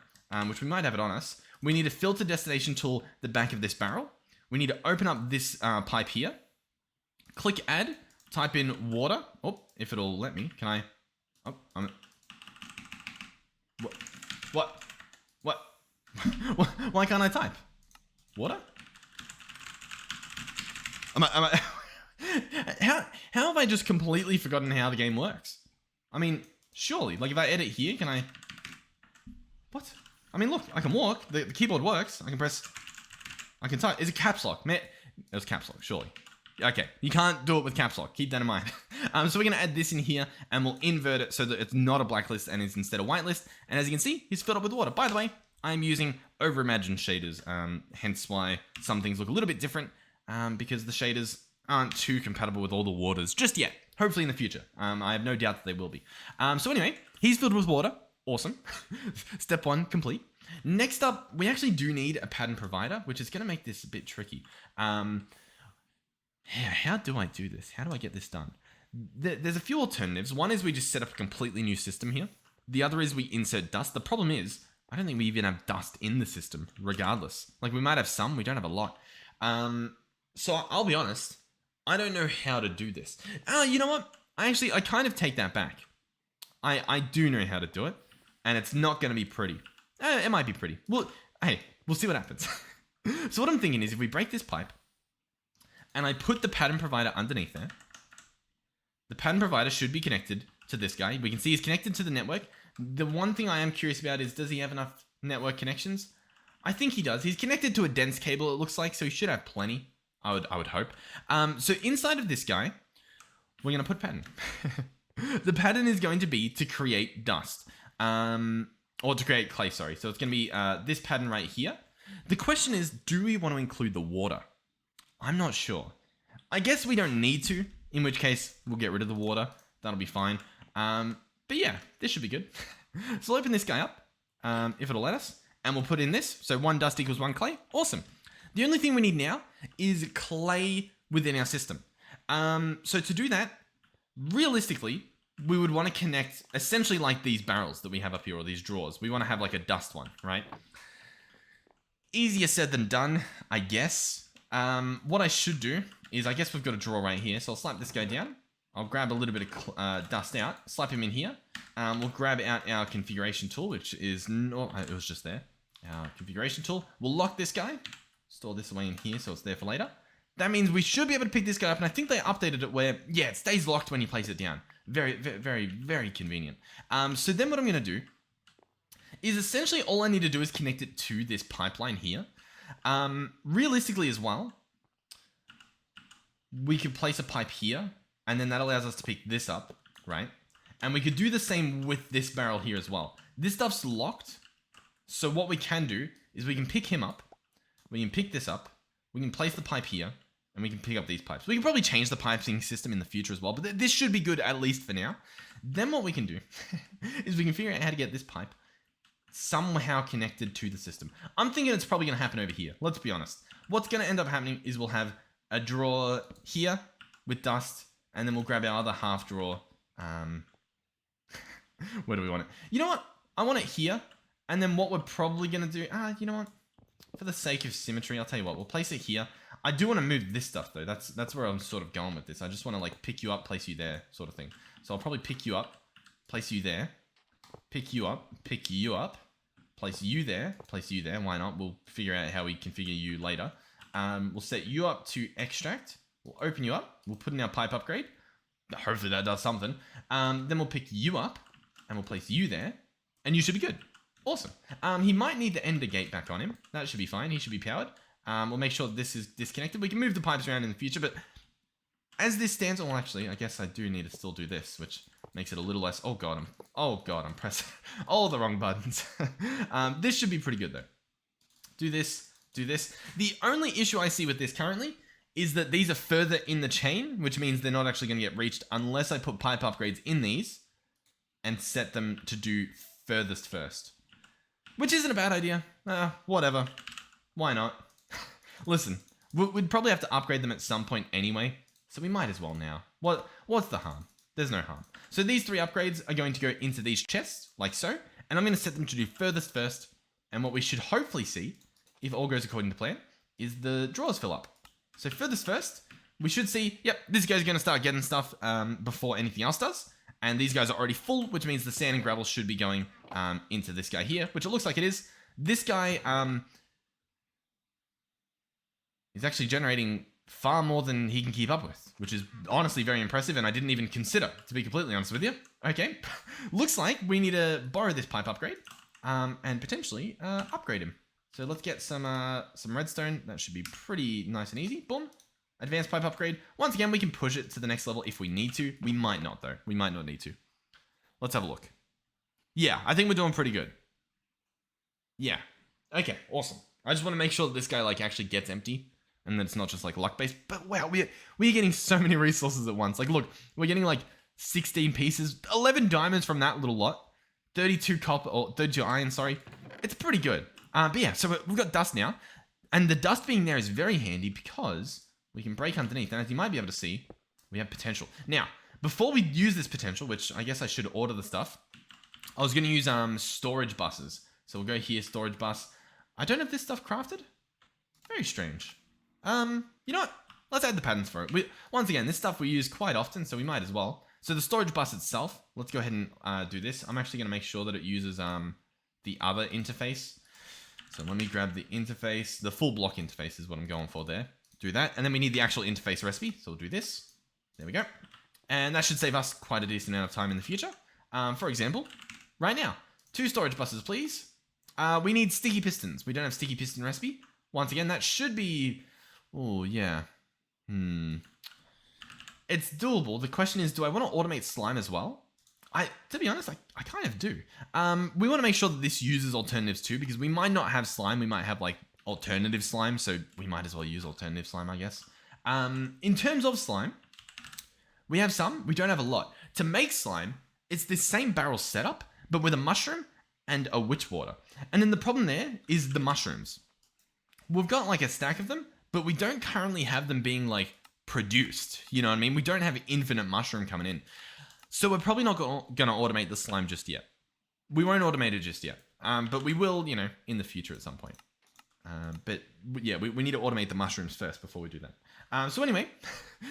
which we might have it on us, we need to filter destination tool the back of this barrel. We need to open up this pipe here. Click add, type in water. Oh, if it'll let me, can I? Oh, What? Why can't I type? Water? How have I just completely forgotten how the game works? I mean, surely, like if I edit here, can I? What? I mean, look, I can walk. The keyboard works. I can press. I can type. Is it caps lock? Man, it was caps lock, surely. Okay, you can't do it with caps lock. Keep that in mind. So we're going to add this in here and we'll invert it so that it's not a blacklist and it's instead a whitelist. And as you can see, he's filled up with water. By the way, I'm using over-imagined shaders, hence why some things look a little bit different because the shaders aren't too compatible with all the waters just yet. Hopefully in the future. I have no doubt that they will be. So anyway, he's filled with water. Awesome. Step 1 complete. Next up, we actually do need a pattern provider, which is going to make this a bit tricky. How do I do this? How do I get this done? There's a few alternatives. One is we just set up a completely new system here. The other is we insert dust. The problem is, I don't think we even have dust in the system, regardless. Like, we might have some, we don't have a lot. So, I'll be honest, I don't know how to do this. You know what? I kind of take that back. I do know how to do it, and it's not going to be pretty. It might be pretty. Well, hey, we'll see what happens. So what I'm thinking is if we break this pipe and I put the pattern provider underneath there, the pattern provider should be connected to this guy. We can see he's connected to the network. The one thing I am curious about is, does he have enough network connections? I think he does. He's connected to a dense cable, it looks like, so he should have plenty. I would hope. So inside of this guy, we're going to put pattern. The pattern is going to be to create dust. Or to create clay, sorry. So it's going to be this pattern right here. The question is, do we want to include the water? I'm not sure. I guess we don't need to, in which case we'll get rid of the water. That'll be fine. But yeah, this should be good. So we'll open this guy up, if it'll let us, and we'll put in this. So 1 dust equals 1 clay. Awesome. The only thing we need now is clay within our system. So to do that, realistically, we would want to connect essentially like these barrels that we have up here, or these drawers. We want to have like a dust one, right? Easier said than done, I guess. What I should do is, I guess we've got a drawer right here. So I'll slap this guy down. I'll grab a little bit of dust out, slap him in here. We'll grab out our configuration tool, which is not, it was just there. Our configuration tool. We'll lock this guy, store this away in here so it's there for later. That means we should be able to pick this guy up, and I think they updated it where, yeah, it stays locked when you place it down. Very, very, very, very convenient. So then what I'm going to do is essentially all I need to do is connect it to this pipeline here. Realistically as well, we could place a pipe here, and then that allows us to pick this up, right? And we could do the same with this barrel here as well. This stuff's locked, so what we can do is we can pick him up, we can pick this up, we can place the pipe here, and we can pick up these pipes. We can probably change the piping system in the future as well, but this should be good at least for now. Then what we can do is we can figure out how to get this pipe somehow connected to the system. I'm thinking it's probably going to happen over here. Let's be honest. What's going to end up happening is we'll have a drawer here with dust, and then we'll grab our other half drawer. Where do we want it? You know what? I want it here, and then what we're probably going to do... you know what? For the sake of symmetry, I'll tell you what. We'll place it here. I do want to move this stuff, though. That's where I'm sort of going with this. I just want to, like, pick you up, place you there, sort of thing. So I'll probably pick you up, place you there, pick you up, place you there, why not? We'll figure out how we configure you later. We'll set you up to extract. We'll open you up. We'll put in our pipe upgrade. Hopefully that does something. Then we'll pick you up, and we'll place you there, and you should be good. Awesome. He might need the ender gate back on him. That should be fine. He should be powered. We'll make sure this is disconnected. We can move the pipes around in the future, but as this stands, well, actually, I guess I do need to still do this, which makes it a little less... Oh god, I'm pressing all the wrong buttons. This should be pretty good, though. Do this. The only issue I see with this currently is that these are further in the chain, which means they're not actually going to get reached unless I put pipe upgrades in these and set them to do furthest first. Which isn't a bad idea. Whatever. Why not? Listen, we'd probably have to upgrade them at some point anyway, so we might as well now. What's the harm? There's no harm. So these 3 upgrades are going to go into these chests, like so, and I'm going to set them to do furthest first, and what we should hopefully see, if all goes according to plan, is the drawers fill up. So furthest first, we should see, yep, this guy's going to start getting stuff before anything else does, and these guys are already full, which means the sand and gravel should be going into this guy here, which it looks like it is. This guy is actually generating far more than he can keep up with, which is honestly very impressive, and I didn't even consider, to be completely honest with you. Okay, looks like we need to borrow this pipe upgrade and potentially upgrade him. So let's get some redstone. That should be pretty nice and easy. Boom. Advanced pipe upgrade. Once again, we can push it to the next level if we need to. We might not, though. We might not need to. Let's have a look. Yeah, I think we're doing pretty good. Yeah. Okay, awesome. I just want to make sure that this guy, like, actually gets empty and that it's not just, like, luck-based. But, wow, we're getting so many resources at once. Like, look, we're getting, like, 16 pieces, 11 diamonds from that little lot, 32 copper, or 32 iron, sorry. It's pretty good. But, yeah, so we've got dust now. And the dust being there is very handy because we can break underneath. And as you might be able to see, we have potential. Now, before we use this potential, which I guess I should order the stuff, I was going to use storage buses. So we'll go here, storage bus. I don't have this stuff crafted. Very strange. You know what? Let's add the patterns for it. Once again, this stuff we use quite often, so we might as well. So the storage bus itself, let's go ahead and do this. I'm actually going to make sure that it uses the other interface. So let me grab the interface. The full block interface is what I'm going for there. Do that. And then we need the actual interface recipe. So we'll do this. There we go. And that should save us quite a decent amount of time in the future. For example, right now, 2 storage buses, please. We need sticky pistons. We don't have sticky piston recipe. Once again, that should be... Oh, yeah. It's doable. The question is, do I want to automate slime as well? To be honest, I kind of do. We want to make sure that this uses alternatives too, because we might not have slime. We might have like alternative slime, so we might as well use alternative slime, I guess. In terms of slime, we have some. We don't have a lot. To make slime, it's this same barrel setup, but with a mushroom and a witch water. And then the problem there is the mushrooms. We've got like a stack of them, but we don't currently have them being like produced. You know what I mean? We don't have infinite mushroom coming in. So we're probably not going to automate the slime just yet. We won't automate it just yet. But we will, you know, in the future at some point. But yeah, we need to automate the mushrooms first before we do that. So anyway,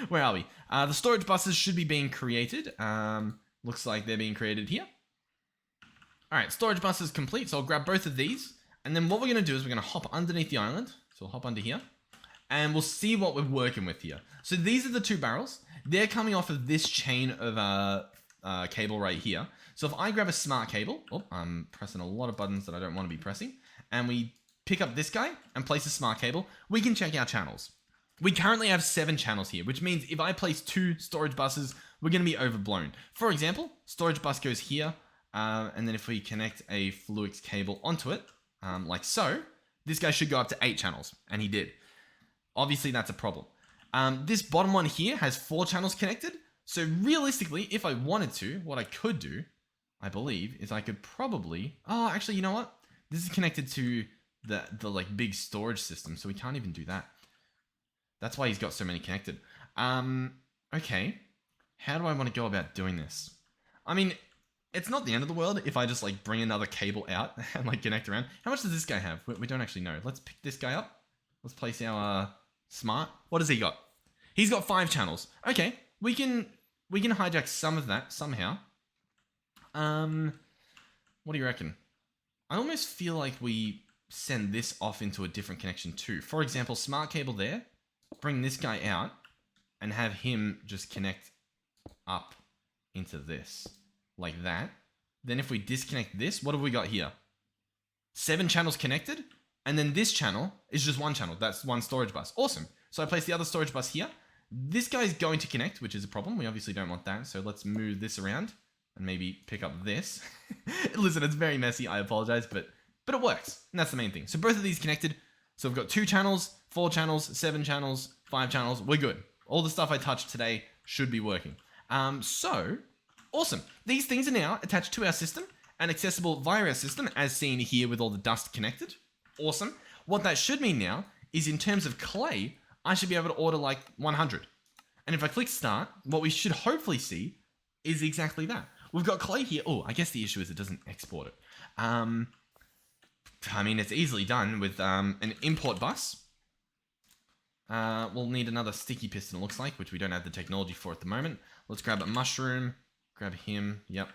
where are we? The storage buses should be being created. Looks like they're being created here. All right, storage bus is complete. So I'll grab both of these. And then what we're going to do is we're going to hop underneath the island. So we'll hop under here. And we'll see what we're working with here. So these are the 2 barrels. They're coming off of this chain of cable right here. So if I grab a smart cable, I'm pressing a lot of buttons that I don't want to be pressing, and we pick up this guy and place a smart cable, we can check our channels. We currently have 7 channels here, which means if I place 2 storage buses, we're going to be overblown. For example, storage bus goes here, and then if we connect a Fluix cable onto it, like so, this guy should go up to 8 channels, and he did. Obviously, that's a problem. This bottom one here has 4 channels connected. So realistically, if I wanted to, what I could do, I believe, is I could probably... Oh, actually, you know what? This is connected to the like big storage system, so we can't even do that. That's why he's got so many connected. Okay. How do I want to go about doing this? I mean, it's not the end of the world if I just like bring another cable out and like connect around. How much does this guy have? We don't actually know. Let's pick this guy up. Let's place our smart. What has he got? He's got 5 channels. Okay, we can hijack some of that somehow. What do you reckon? I almost feel like we send this off into a different connection too. For example, smart cable there. Bring this guy out and have him just connect up into this like that. Then if we disconnect this, what have we got here? 7 channels connected. And then this channel is just 1 channel. That's 1 storage bus. Awesome. So I place the other storage bus here. This guy's going to connect, which is a problem. We obviously don't want that. So let's move this around and maybe pick up this. Listen, it's very messy. I apologize, but it works. And that's the main thing. So both of these connected. So we've got 2 channels, 4 channels, 7 channels, 5 channels. We're good. All the stuff I touched today should be working. So awesome. These things are now attached to our system and accessible via our system as seen here with all the dust connected. Awesome. What that should mean now is in terms of clay, I should be able to order like 100. And if I click start, what we should hopefully see is exactly that. We've got clay here. Oh, I guess the issue is it doesn't export it. I mean, it's easily done with an import bus. We'll need another sticky piston, it looks like, which we don't have the technology for at the moment. Let's grab a mushroom, grab him. Yep.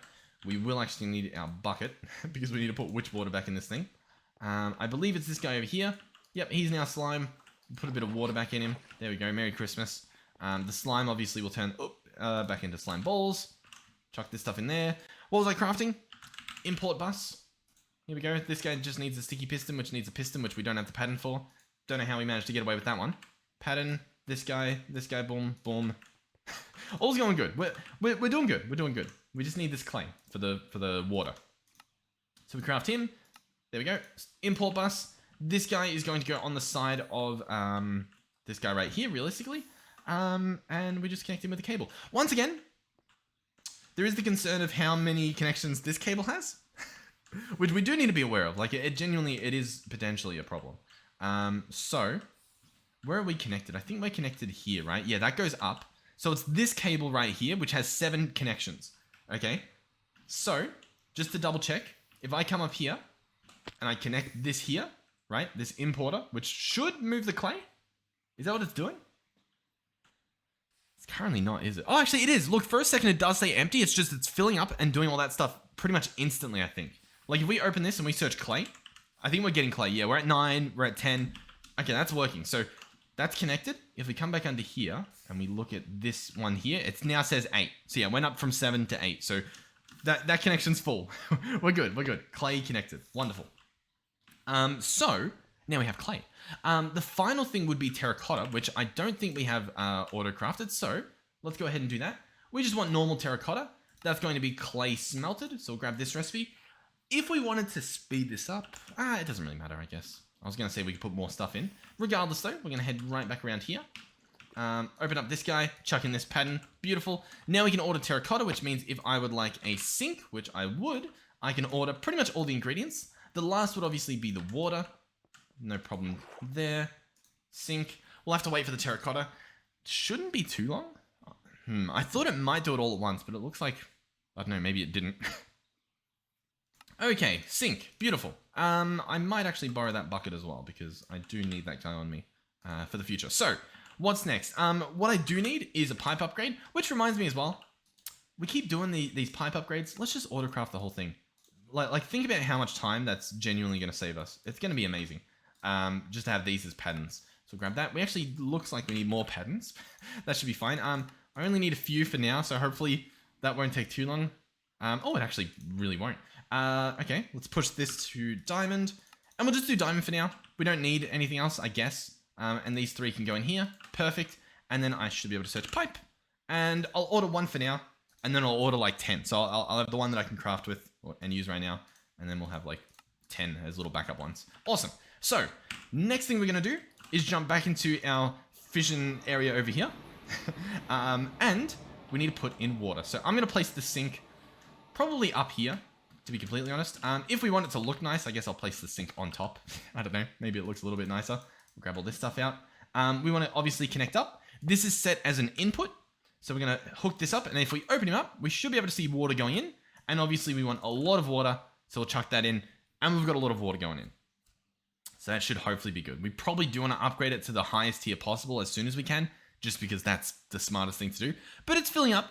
We will actually need our bucket because we need to put witch water back in this thing. I believe it's this guy over here. Yep, he's now slime. Put a bit of water back in him. There we go. Merry Christmas. The slime obviously will turn back into slime balls. Chuck this stuff in there. What was I crafting? Import bus. Here we go. This guy just needs a sticky piston, which needs a piston, which we don't have the pattern for. Don't know how we managed to get away with that one. Pattern. This guy. Boom. Boom. All's going good. We're doing good. We're doing good. We just need this clay for the water. So we craft him. There we go. Import bus. This guy is going to go on the side of this guy right here, realistically. And we just connect him with the cable. Once again, there is the concern of how many connections this cable has, which we do need to be aware of. Like, it genuinely, it is potentially a problem. So, where are we connected? I think we're connected here, right? Yeah, that goes up. So it's this cable right here, which has 7 connections. Okay? So, just to double check, if I come up here, and I connect this here, right? This importer, which should move the clay. Is that what it's doing? It's currently not, is it? Oh, actually it is. Look, for a second it does say empty. It's just, it's filling up and doing all that stuff pretty much instantly, I think. Like if we open this and we search clay, I think we're getting clay. Yeah, we're at 9, we're at 10. Okay, that's working. So that's connected. If we come back under here and we look at this one here, it now says 8. So yeah, went up from 7 to 8. So that connection's full. We're good. We're good. Clay connected. Wonderful. So now we have clay. The final thing would be terracotta, which I don't think we have auto crafted. So let's go ahead and do that. We just want normal terracotta. That's going to be clay smelted. So we'll grab this recipe. If we wanted to speed this up, it doesn't really matter, I guess. I was going to say we could put more stuff in. Regardless though, we're going to head right back around here. Open up this guy, chuck in this pattern. Beautiful. Now we can order terracotta, which means if I would like a sink, which I would, I can order pretty much all the ingredients. The last would obviously be the water. No problem there. Sink. We'll have to wait for the terracotta. Shouldn't be too long. I thought it might do it all at once, but it looks like, I don't know, maybe it didn't. Okay, sink. Beautiful. I might actually borrow that bucket as well because I do need that guy on me for the future. So, what's next? What I do need is a pipe upgrade, which reminds me as well. We keep doing these pipe upgrades. Let's just autocraft the whole thing. Like think about how much time that's genuinely going to save us. It's going to be amazing. Just to have these as patterns. So grab that. We actually looks like we need more patterns. That should be fine. I only need a few for now, so hopefully that won't take too long. Oh, it actually really won't. Okay, let's push this to diamond. And we'll just do diamond for now. We don't need anything else, I guess. And these 3 can go in here. Perfect. And then I should be able to search pipe. And I'll order 1 for now. And then I'll order like 10. So I'll have the one that I can craft with and use right now. And then we'll have like 10 as little backup ones. Awesome. So next thing we're going to do is jump back into our fission area over here. And we need to put in water. So I'm going to place the sink probably up here, to be completely honest. If we want it to look nice, I guess I'll place the sink on top. I don't know. Maybe it looks a little bit nicer. We'll grab all this stuff out. We want to obviously connect up. This is set as an input. So we're going to hook this up. And if we open him up, we should be able to see water going in. And obviously we want a lot of water. So we'll chuck that in. And we've got a lot of water going in. So that should hopefully be good. We probably do want to upgrade it to the highest tier possible as soon as we can. Just because that's the smartest thing to do. But it's filling up.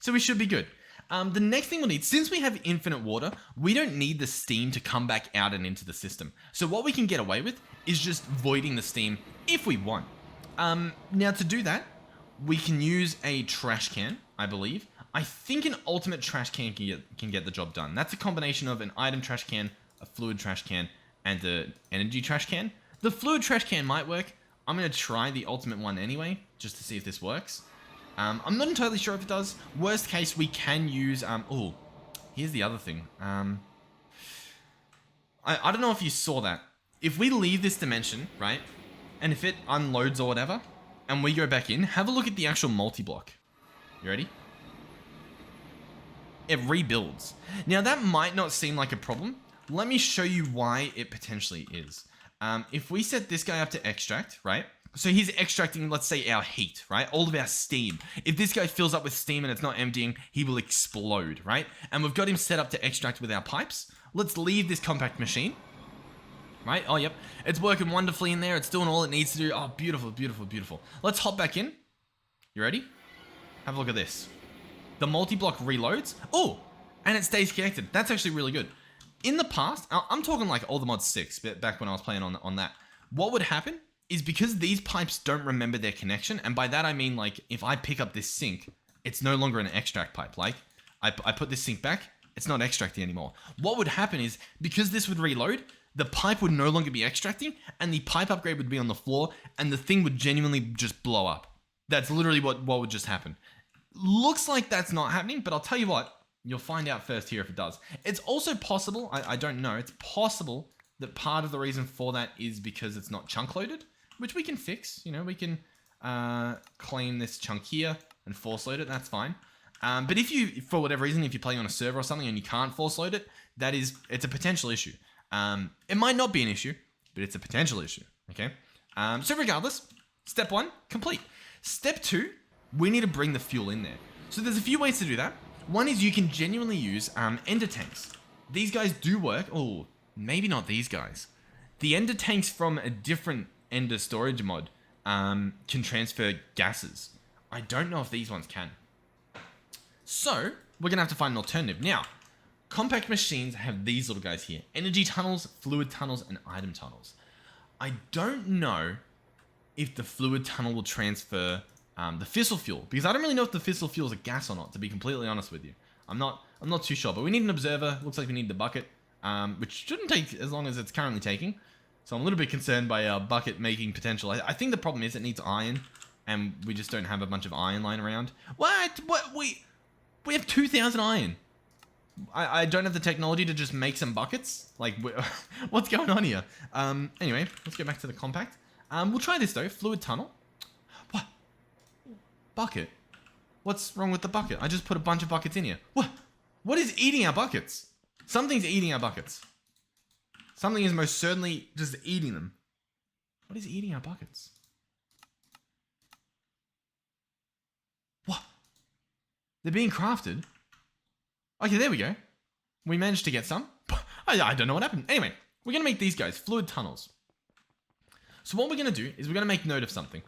So we should be good. The next thing we'll need, since we have infinite water, we don't need the steam to come back out and into the system. So what we can get away with is just voiding the steam if we want. Now to do that, we can use a trash can, I believe. I think an ultimate trash can can get the job done. That's a combination of an item trash can, a fluid trash can, and an energy trash can. The fluid trash can might work. I'm going to try the ultimate one anyway, just to see if this works. I'm not entirely sure if it does. Worst case, we can use... oh, here's the other thing. I don't know if you saw that. If we leave this dimension, right, and if it unloads or whatever, and we go back in, have a look at the actual multi-block. You ready? It rebuilds. Now, that might not seem like a problem. Let me show you why it potentially is. If we set this guy up to extract, right? So he's extracting, let's say, our heat, right? All of our steam. If this guy fills up with steam and it's not emptying, he will explode, right? And we've got him set up to extract with our pipes. Let's leave this compact machine, right? Oh, yep. It's working wonderfully in there. It's doing all it needs to do. Oh, beautiful, beautiful, beautiful. Let's hop back in. You ready? Have a look at this. The multi-block reloads. Oh, and it stays connected. That's actually really good. In the past, I'm talking like all the mod 6, back when I was playing on that. What would happen is because these pipes don't remember their connection, and by that I mean like if I pick up this sink, it's no longer an extract pipe. Like I put this sink back, it's not extracting anymore. What would happen is because this would reload, the pipe would no longer be extracting, and the pipe upgrade would be on the floor, and the thing would genuinely just blow up. That's literally what would just happen. Looks like that's not happening, but I'll tell you what, you'll find out first here if it does. It's also possible, I don't know, it's possible that part of the reason for that is because it's not chunk loaded, which we can fix. You know, we can claim this chunk here and force load it, that's fine. But if you, for whatever reason, if you're playing on a server or something and you can't force load it, it's a potential issue. It might not be an issue, but it's a potential issue, okay? So regardless, step 1, complete. Step 2, we need to bring the fuel in there. So there's a few ways to do that. One is you can genuinely use ender tanks. These guys do work. Oh, maybe not these guys. The ender tanks from a different ender storage mod can transfer gases. I don't know if these ones can. So we're going to have to find an alternative. Now, compact machines have these little guys here. Energy tunnels, fluid tunnels, and item tunnels. I don't know if the fluid tunnel will transfer the fissile fuel, because I don't really know if the fissile fuel is a gas or not, to be completely honest with you. I'm not too sure, but we need an observer. Looks like we need the bucket, which shouldn't take as long as it's currently taking. So I'm a little bit concerned by our bucket making potential. I think the problem is it needs iron, and we just don't have a bunch of iron lying around. What? We have 2,000 iron. I don't have the technology to just make some buckets. Like, what's going on here? Anyway, let's get back to the compact. We'll try this though. Fluid tunnel. What? Bucket? What's wrong with the bucket? I just put a bunch of buckets in here. What? What is eating our buckets? Something's eating our buckets. Something is most certainly just eating them. What is eating our buckets? What? They're being crafted? Okay, there we go. We managed to get some. I don't know what happened. Anyway, we're going to make these guys fluid tunnels. So what we're going to do is we're going to make note of something.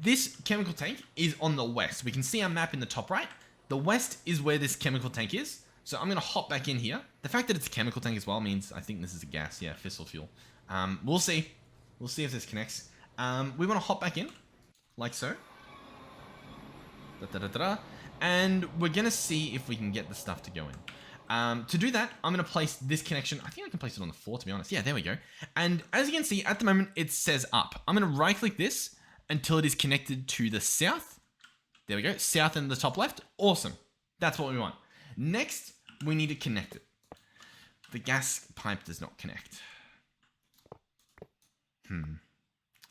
This chemical tank is on the west. We can see our map in the top right. The west is where this chemical tank is. So I'm going to hop back in here. The fact that it's a chemical tank as well means I think this is a gas. Yeah, fissile fuel. We'll see. We'll see if this connects. We want to hop back in, like so. And we're going to see if we can get the stuff to go in. To do that, I'm going to place this connection. I think I can place it on the floor, to be honest. Yeah, there we go. And as you can see, at the moment, it says up. I'm going to right-click this until it is connected to the south. There we go. South in the top left. Awesome. That's what we want. Next, we need to connect it. The gas pipe does not connect.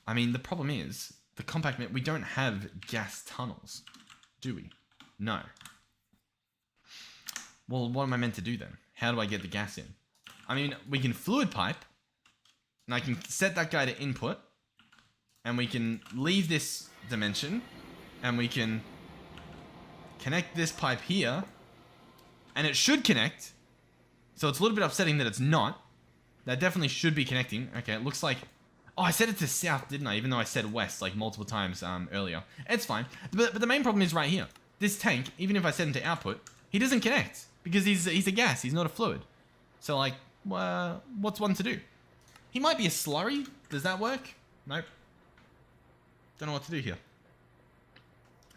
I mean, the problem is, the compact, we don't have gas tunnels, do we? No. Well, what am I meant to do then? How do I get the gas in? I mean, we can fluid pipe, and I can set that guy to input, and we can leave this dimension, and we can connect this pipe here, and it should connect. So it's a little bit upsetting that it's not. That definitely should be connecting. Okay, it looks like... Oh, I set it to south, didn't I? Even though I said west, like, multiple times earlier. It's fine. But the main problem is right here. This tank, even if I set him to output, he doesn't connect. Because he's a gas. He's not a fluid. So, like, what's one to do? He might be a slurry. Does that work? Nope. Don't know what to do here.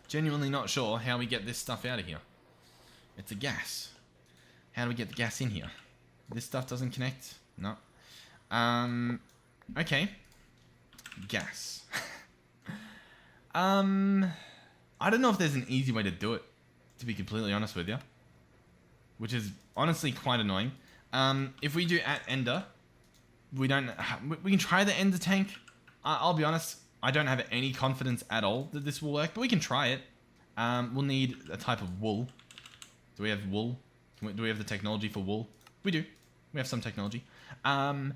Genuinely not sure how we get this stuff out of here. It's a gas. How do we get the gas in here? This stuff doesn't connect? No. Okay. Gas. I don't know if there's an easy way to do it, to be completely honest with you. Which is honestly quite annoying. If we do at ender, we don't... We can try the ender tank. I'll be honest, I don't have any confidence at all that this will work, but we can try it. We'll need a type of wool. Do we have wool? Do we have the technology for wool? We do. We have some technology. Yeah,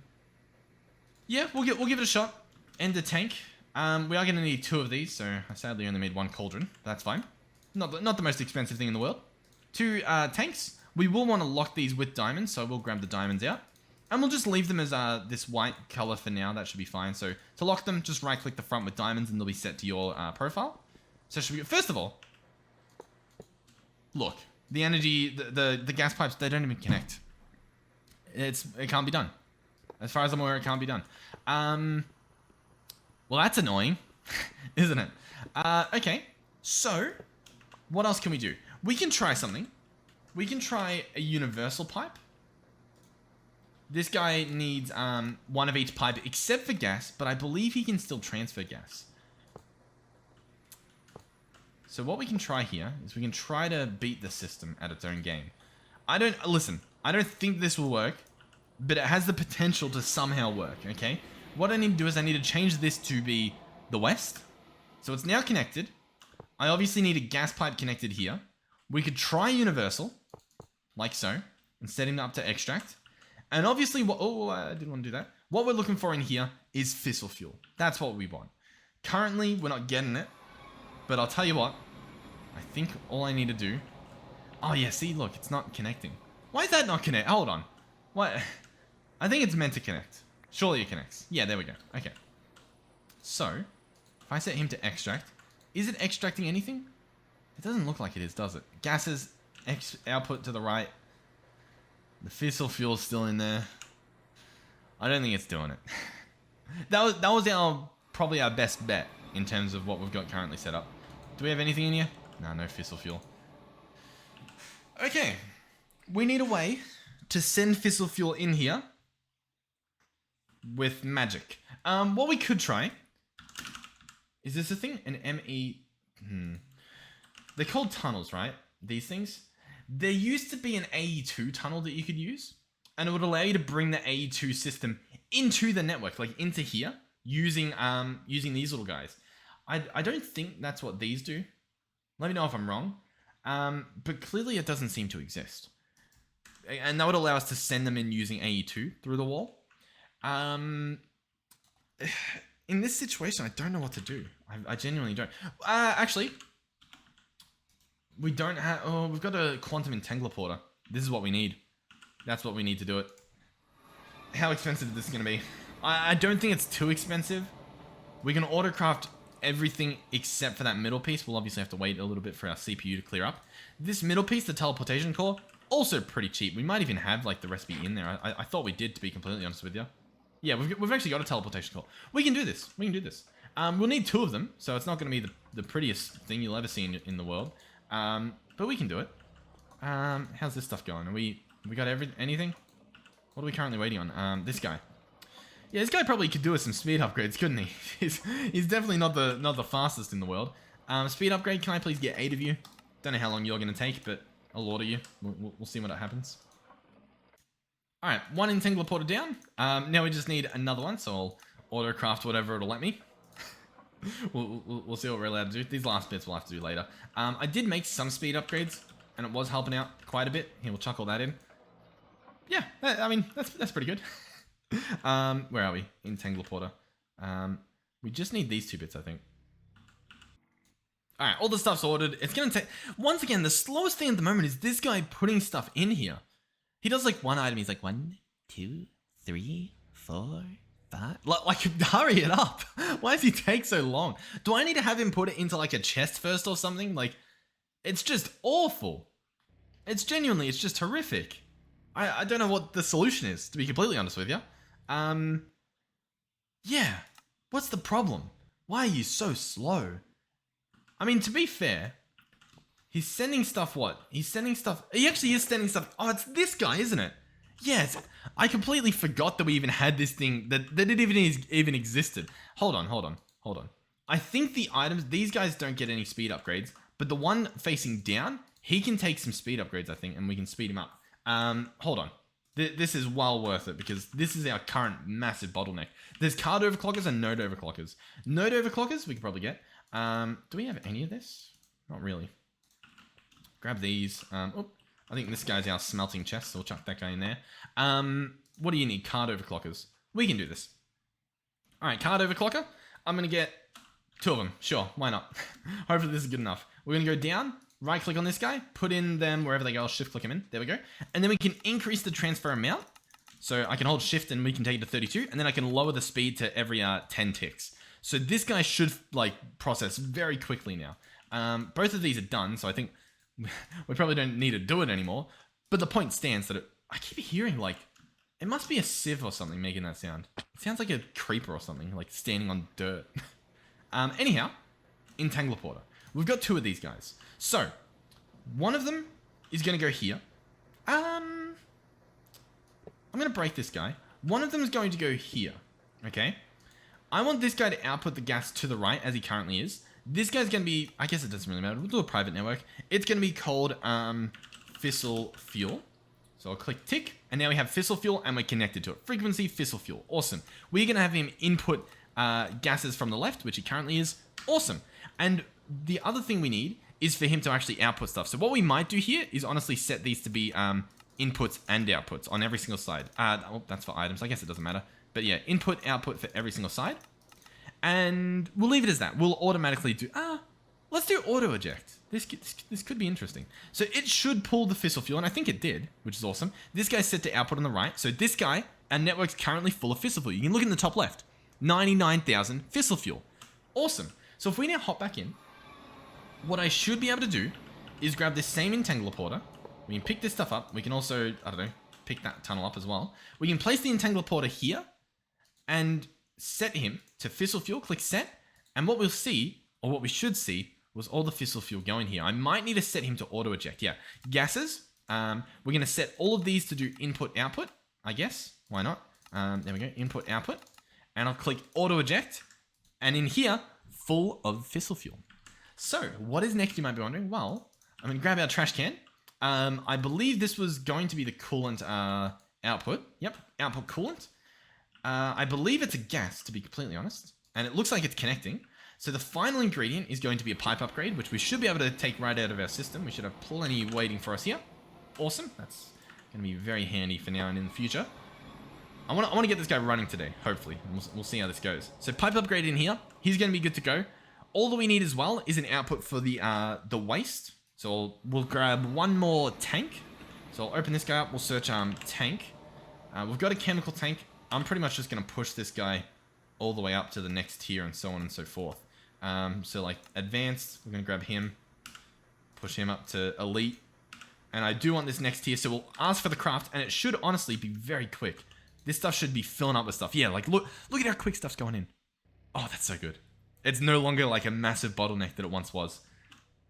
we'll give it a shot. Ender tank. We are going to need 2 of these, so I sadly only made 1 cauldron. That's fine. Not the most expensive thing in the world. 2 tanks. We will want to lock these with diamonds, so we'll grab the diamonds out. And we'll just leave them as this white color for now. That should be fine. So to lock them, just right-click the front with diamonds, and they'll be set to your profile. So should we... First of all, look. The energy, the gas pipes, they don't even connect. It can't be done. As far as I'm aware, it can't be done. Well, that's annoying, isn't it? Okay, so what else can we do? We can try something. We can try a universal pipe. This guy needs 1 of each pipe except for gas, but I believe he can still transfer gas. So what we can try here is we can try to beat the system at its own game. I don't think this will work, but it has the potential to somehow work, okay? What I need to do is I need to change this to be the west. So it's now connected. I obviously need a gas pipe connected here. We could try universal, like so, and setting it up to extract. And obviously, I didn't want to do that. What we're looking for in here is fissile fuel. That's what we want. Currently, we're not getting it, but I'll tell you what. I think all I need to do... Oh yeah, see, look, it's not connecting. Why is that not connect? Hold on. What? I think it's meant to connect. Surely it connects. Yeah, there we go. Okay. So, if I set him to extract, is it extracting anything? It doesn't look like it is, does it? Gases, output to the right. The fissile fuel's still in there. I don't think it's doing it. that was probably our best bet in terms of what we've got currently set up. Do we have anything in here? No fissile fuel. Okay. We need a way to send fissile fuel in here with magic. What we could try... Is this a thing? An ME... They're called tunnels, right? These things. There used to be an AE2 tunnel that you could use, and it would allow you to bring the AE2 system into the network, like into here, using these little guys. I don't think that's what these do. Let me know if I'm wrong. But clearly it doesn't seem to exist. And that would allow us to send them in using AE2 through the wall. In this situation, I don't know what to do. I genuinely don't. Actually, we don't have... Oh, we've got a quantum entangler. This is what we need. That's what we need to do it. How expensive is this going to be? I don't think it's too expensive. We can autocraft everything except for that middle piece. We'll obviously have to wait a little bit for our CPU to clear up. This middle piece, the teleportation core, also pretty cheap. We might even have like the recipe in there. I thought we did, to be completely honest with you. Yeah, we've actually got a teleportation core. We can do this. We can do this. We'll need 2 of them, so it's not going to be the prettiest thing you'll ever see in the world. But we can do it. How's this stuff going? We got anything? What are we currently waiting on? This guy. Yeah, this guy probably could do us some speed upgrades, couldn't he? He's definitely not the fastest in the world. Speed upgrade, can I please get 8 of you? Don't know how long you're going to take, but I'll order you. We'll see what happens. Alright, 1 entangler porter down. Now we just need another one, so I'll auto-craft whatever it'll let me. We'll see what we're allowed to do. These last bits we'll have to do later. I did make some speed upgrades, and it was helping out quite a bit. Here, we'll chuck all that in. Yeah, I mean, that's pretty good. Where are we? Entangler porter. We just need these 2 bits, I think. Alright, all the stuff's ordered. It's going to take... Once again, the slowest thing at the moment is this guy putting stuff in here. He does like 1 item. He's like 1, 2, 3, 4, 5. Like, hurry it up. Why does he take so long? Do I need to have him put it into like a chest first or something? Like, it's just awful. It's just horrific. I don't know what the solution is, to be completely honest with you. Yeah. What's the problem? Why are you so slow? I mean, to be fair, he's sending stuff what? He's sending stuff... He actually is sending stuff... Oh, it's this guy, isn't it? Yes. I completely forgot that we even had this thing, that it even existed. Hold on. I think the items... These guys don't get any speed upgrades, but the one facing down, he can take some speed upgrades, I think, and we can speed him up. Hold on. This is well worth it, because this is our current massive bottleneck. There's card overclockers and node overclockers. Node overclockers we can probably get. Do we have any of this? Not really. Grab these. I think this guy's our smelting chest, so we'll chuck that guy in there. What do you need? Card overclockers. We can do this. Alright, card overclocker. I'm going to get 2 of them. Sure, why not? Hopefully this is good enough. We're going to go down. Right click on this guy, put in them wherever they go, I'll shift click them in, there we go. And then we can increase the transfer amount. So I can hold shift and we can take it to 32, and then I can lower the speed to every 10 ticks. So this guy should like process very quickly now. Both of these are done, so I think we probably don't need to do it anymore. But the point stands that I keep hearing like, it must be a sieve or something making that sound. It sounds like a creeper or something, like standing on dirt. Anyhow, entangler porter. We've got 2 of these guys. So, one of them is going to go here. I'm going to break this guy. One of them is going to go here. Okay? I want this guy to output the gas to the right, as he currently is. This guy's going to be... I guess it doesn't really matter. We'll do a private network. It's going to be called Fissile Fuel. So I'll click tick, and now we have Fissile Fuel, and we're connected to it. Frequency, Fissile Fuel. Awesome. We're going to have him input gases from the left, which he currently is. Awesome. And the other thing we need is for him to actually output stuff. So what we might do here is honestly set these to be inputs and outputs on every single side. Well, that's for items. I guess it doesn't matter. But yeah, input, output for every single side. And we'll leave it as that. We'll automatically do... let's do auto eject. This could be interesting. So it should pull the fissile fuel, and I think it did, which is awesome. This guy's set to output on the right. So this guy, our network's currently full of fissile fuel. You can look in the top left. 99,000 fissile fuel. Awesome. So if we now hop back in, what I should be able to do is grab this same entangler porter. We can pick this stuff up. We can also, I don't know, pick that tunnel up as well. We can place the entangler here and set him to fissile fuel, click set, and what we'll see, or what we should see, was all the fissile fuel going here. I might need to set him to auto eject. Yeah, gases. We're going to set all of these to do input output, I guess. Why not? There we go, input output. And I'll click auto eject, and in here, full of fissile fuel. So, what is next, you might be wondering? Well, I'm going to grab our trash can. I believe this was going to be the coolant output. Yep, output coolant. I believe it's a gas, to be completely honest. And it looks like it's connecting. So the final ingredient is going to be a pipe upgrade, which we should be able to take right out of our system. We should have plenty waiting for us here. Awesome. That's going to be very handy for now and in the future. I want to get this guy running today, hopefully. We'll see how this goes. So pipe upgrade in here. He's going to be good to go. All that we need as well is an output for the waste. So we'll grab one more tank. So I'll open this guy up. We'll search tank. We've got a chemical tank. I'm pretty much just going to push this guy all the way up to the next tier and so on and so forth. So like advanced, we're going to grab him, push him up to elite. And I do want this next tier, so we'll ask for the craft, and it should honestly be very quick. This stuff should be filling up with stuff. Yeah, like look at how quick stuff's going in. Oh, that's so good. It's no longer like a massive bottleneck that it once was.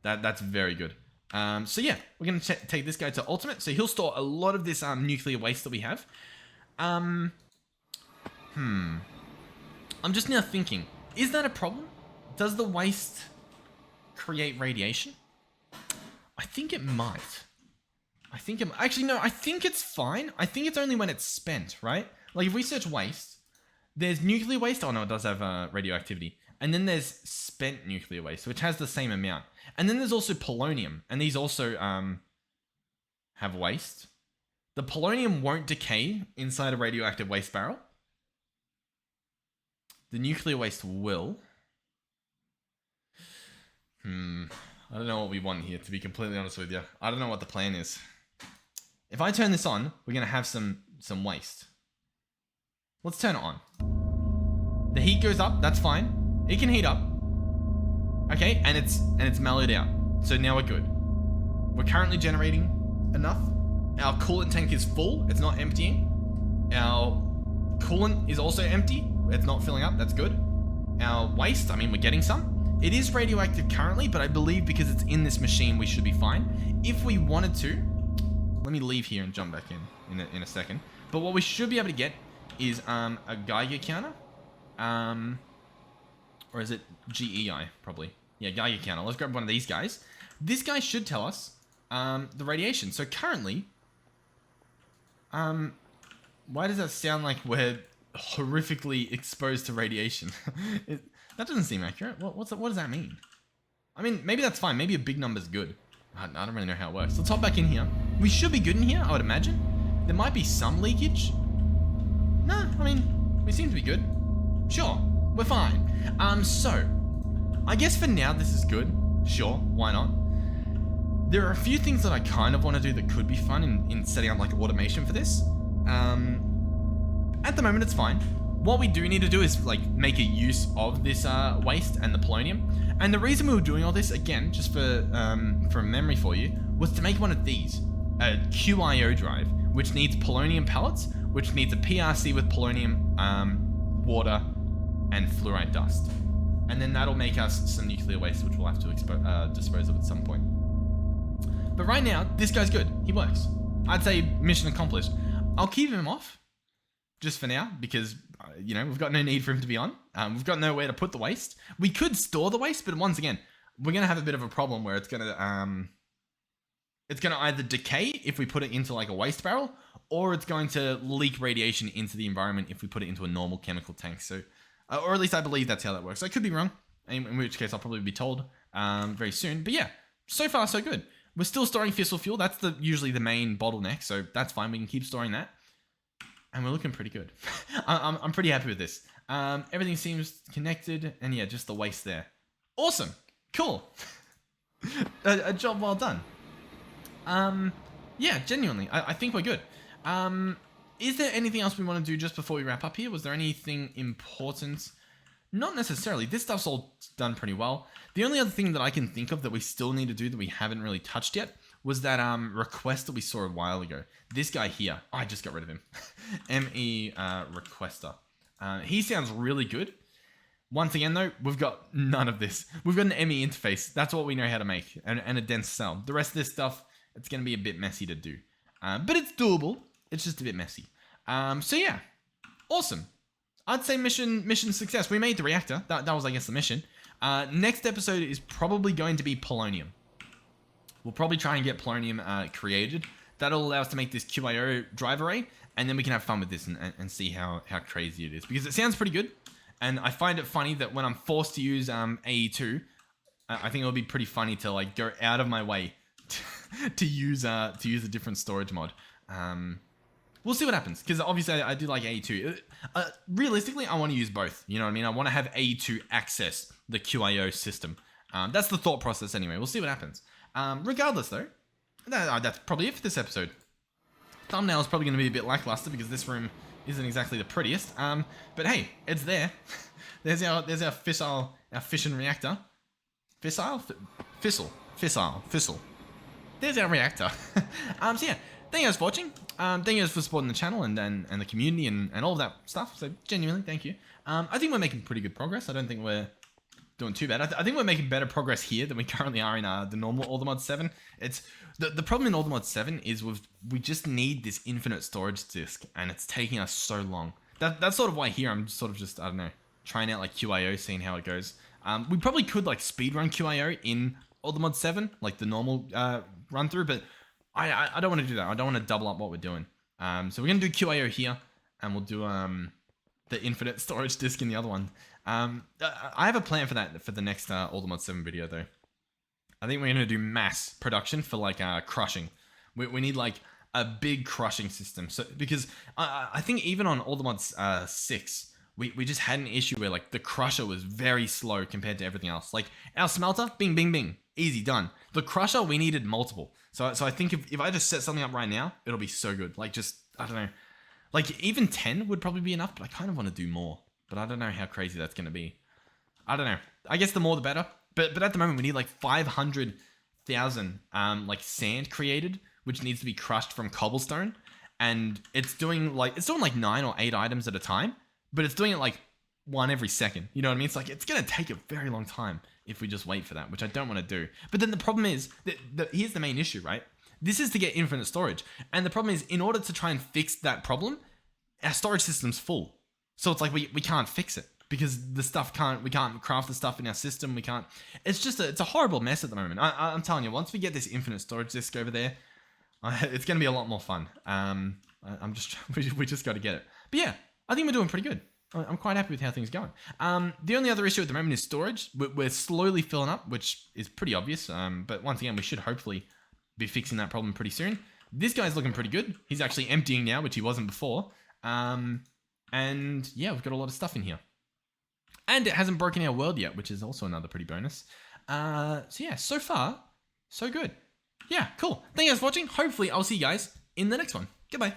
That's very good. So yeah, we're going to take this guy to ultimate. So he'll store a lot of this nuclear waste that we have. I'm just now thinking, is that a problem? Does the waste create radiation? I think it might. Actually, no, I think it's fine. I think it's only when it's spent, right? Like if we search waste, there's nuclear waste. Oh no, it does have radioactivity. And then there's spent nuclear waste, which has the same amount. And then there's also polonium. And these also have waste. The polonium won't decay inside a radioactive waste barrel. The nuclear waste will. I don't know what we want here, to be completely honest with you. I don't know what the plan is. If I turn this on, we're going to have some waste. Let's turn it on. The heat goes up, that's fine. It can heat up. Okay, and it's mellowed out. So now we're good. We're currently generating enough. Our coolant tank is full, it's not emptying. Our coolant is also empty, it's not filling up, that's good. Our waste, I mean, we're getting some. It is radioactive currently, but I believe because it's in this machine, we should be fine. If we wanted to, let me leave here and jump back in a second. But what we should be able to get is a Geiger counter. Or is it GEI, probably? Yeah, Geiger counter. Let's grab one of these guys. This guy should tell us the radiation. So currently, why does that sound like we're horrifically exposed to radiation? That doesn't seem accurate. What does that mean? I mean, maybe that's fine. Maybe a big number's good. I don't really know how it works. Let's hop back in here. We should be good in here, I would imagine. There might be some leakage. No, I mean, we seem to be good. Sure, we're fine. So, I guess for now this is good. Sure, why not? There are a few things that I kind of want to do that could be fun in setting up like automation for this. At the moment it's fine. What we do need to do is like make a use of this waste and the polonium. And the reason we were doing all this, again, just for memory for you, was to make one of these, a QIO drive, which needs polonium pellets, which needs a PRC with polonium, water, and fluoride dust. And then that'll make us some nuclear waste, which we'll have to dispose of at some point. But right now, this guy's good. He works. I'd say mission accomplished. I'll keep him off, just for now, because we've got no need for him to be on. We've got nowhere to put the waste. We could store the waste, but once again, we're going to have a bit of a problem where it's going to either decay if we put it into like a waste barrel, or it's going to leak radiation into the environment if we put it into a normal chemical tank. So, or at least I believe that's how that works. I could be wrong, in which case I'll probably be told very soon. But yeah, so far so good. We're still storing fissile fuel. That's usually the main bottleneck, so that's fine. We can keep storing that. And we're looking pretty good. I'm pretty happy with this. Everything seems connected, and yeah, just the waste there. Awesome. Cool. a job well done. Yeah, genuinely, I think we're good. Is there anything else we want to do just before we wrap up here? Was there anything important? Not necessarily. This stuff's all done pretty well. The only other thing that I can think of that we still need to do that we haven't really touched yet was that request that we saw a while ago. This guy here. Oh, I just got rid of him. ME requester. He sounds really good. Once again, though, we've got none of this. We've got an ME interface. That's what we know how to make, and a dense cell. The rest of this stuff, it's going to be a bit messy to do. But it's doable. It's just a bit messy. So yeah, awesome. I'd say mission success. We made the reactor. That was, I guess, the mission. Next episode is probably going to be polonium. We'll probably try and get polonium created. That'll allow us to make this QIO drive array, and then we can have fun with this and see how crazy it is. Because it sounds pretty good, and I find it funny that when I'm forced to use AE2, I think it'll be pretty funny to like go out of my way to use a different storage mod. We'll see what happens, because obviously I do like AE2. Realistically, I want to use both. You know what I mean? I want to have AE2 access the QIO system. That's the thought process anyway. We'll see what happens. Regardless, though, that's probably it for this episode. Thumbnail is probably going to be a bit lackluster because this room isn't exactly the prettiest. But hey, it's there. There's our fissile, our fission reactor. Fissile? Fissile. There's our reactor. So yeah. Thank you guys for watching. Thank you guys for supporting the channel and the community and all of that stuff. So genuinely, thank you. I think we're making pretty good progress. I don't think we're doing too bad. I think we're making better progress here than we currently are in the normal AutoMod 7. It's the problem in AutoMod 7 is we just need this infinite storage disk, and it's taking us so long. That's sort of why here I'm sort of just, I don't know, trying out like QIO, seeing how it goes. We probably could like speedrun QIO in AutoMod 7, like the normal run through, but I don't want to do that. I don't want to double up what we're doing. So we're going to do QIO here, and we'll do the infinite storage disk in the other one. I have a plan for that for the next AutoMod 7 video, though. I think we're going to do mass production for like crushing. We need like a big crushing system. So because I think even on AutoMod 6, we just had an issue where like the crusher was very slow compared to everything else. Like our smelter, bing, bing, bing, easy, done. The crusher, we needed multiple. So I think if I just set something up right now, it'll be so good. Like just, I don't know. Like even 10 would probably be enough, but I kind of want to do more. But I don't know how crazy that's going to be. I don't know. I guess the more the better. But at the moment we need like 500,000 like sand created, which needs to be crushed from cobblestone. And it's doing like 9 or 8 items at a time, but it's doing it like 1 every second. You know what I mean? It's like, it's going to take a very long time if we just wait for that, which I don't want to do. But then the problem is, here's the main issue, right? This is to get infinite storage. And the problem is, in order to try and fix that problem, our storage system's full. So it's like, we can't fix it because we can't craft the stuff in our system. We can't, it's a horrible mess at the moment. I'm telling you, once we get this infinite storage disk over there, it's going to be a lot more fun. We just got to get it. But yeah, I think we're doing pretty good. I'm quite happy with how things are going. The only other issue at the moment is storage. We're slowly filling up, which is pretty obvious. But once again, we should hopefully be fixing that problem pretty soon. This guy's looking pretty good. He's actually emptying now, which he wasn't before. And yeah, we've got a lot of stuff in here. And it hasn't broken our world yet, which is also another pretty bonus. So yeah, so far, so good. Yeah, cool. Thank you guys for watching. Hopefully, I'll see you guys in the next one. Goodbye.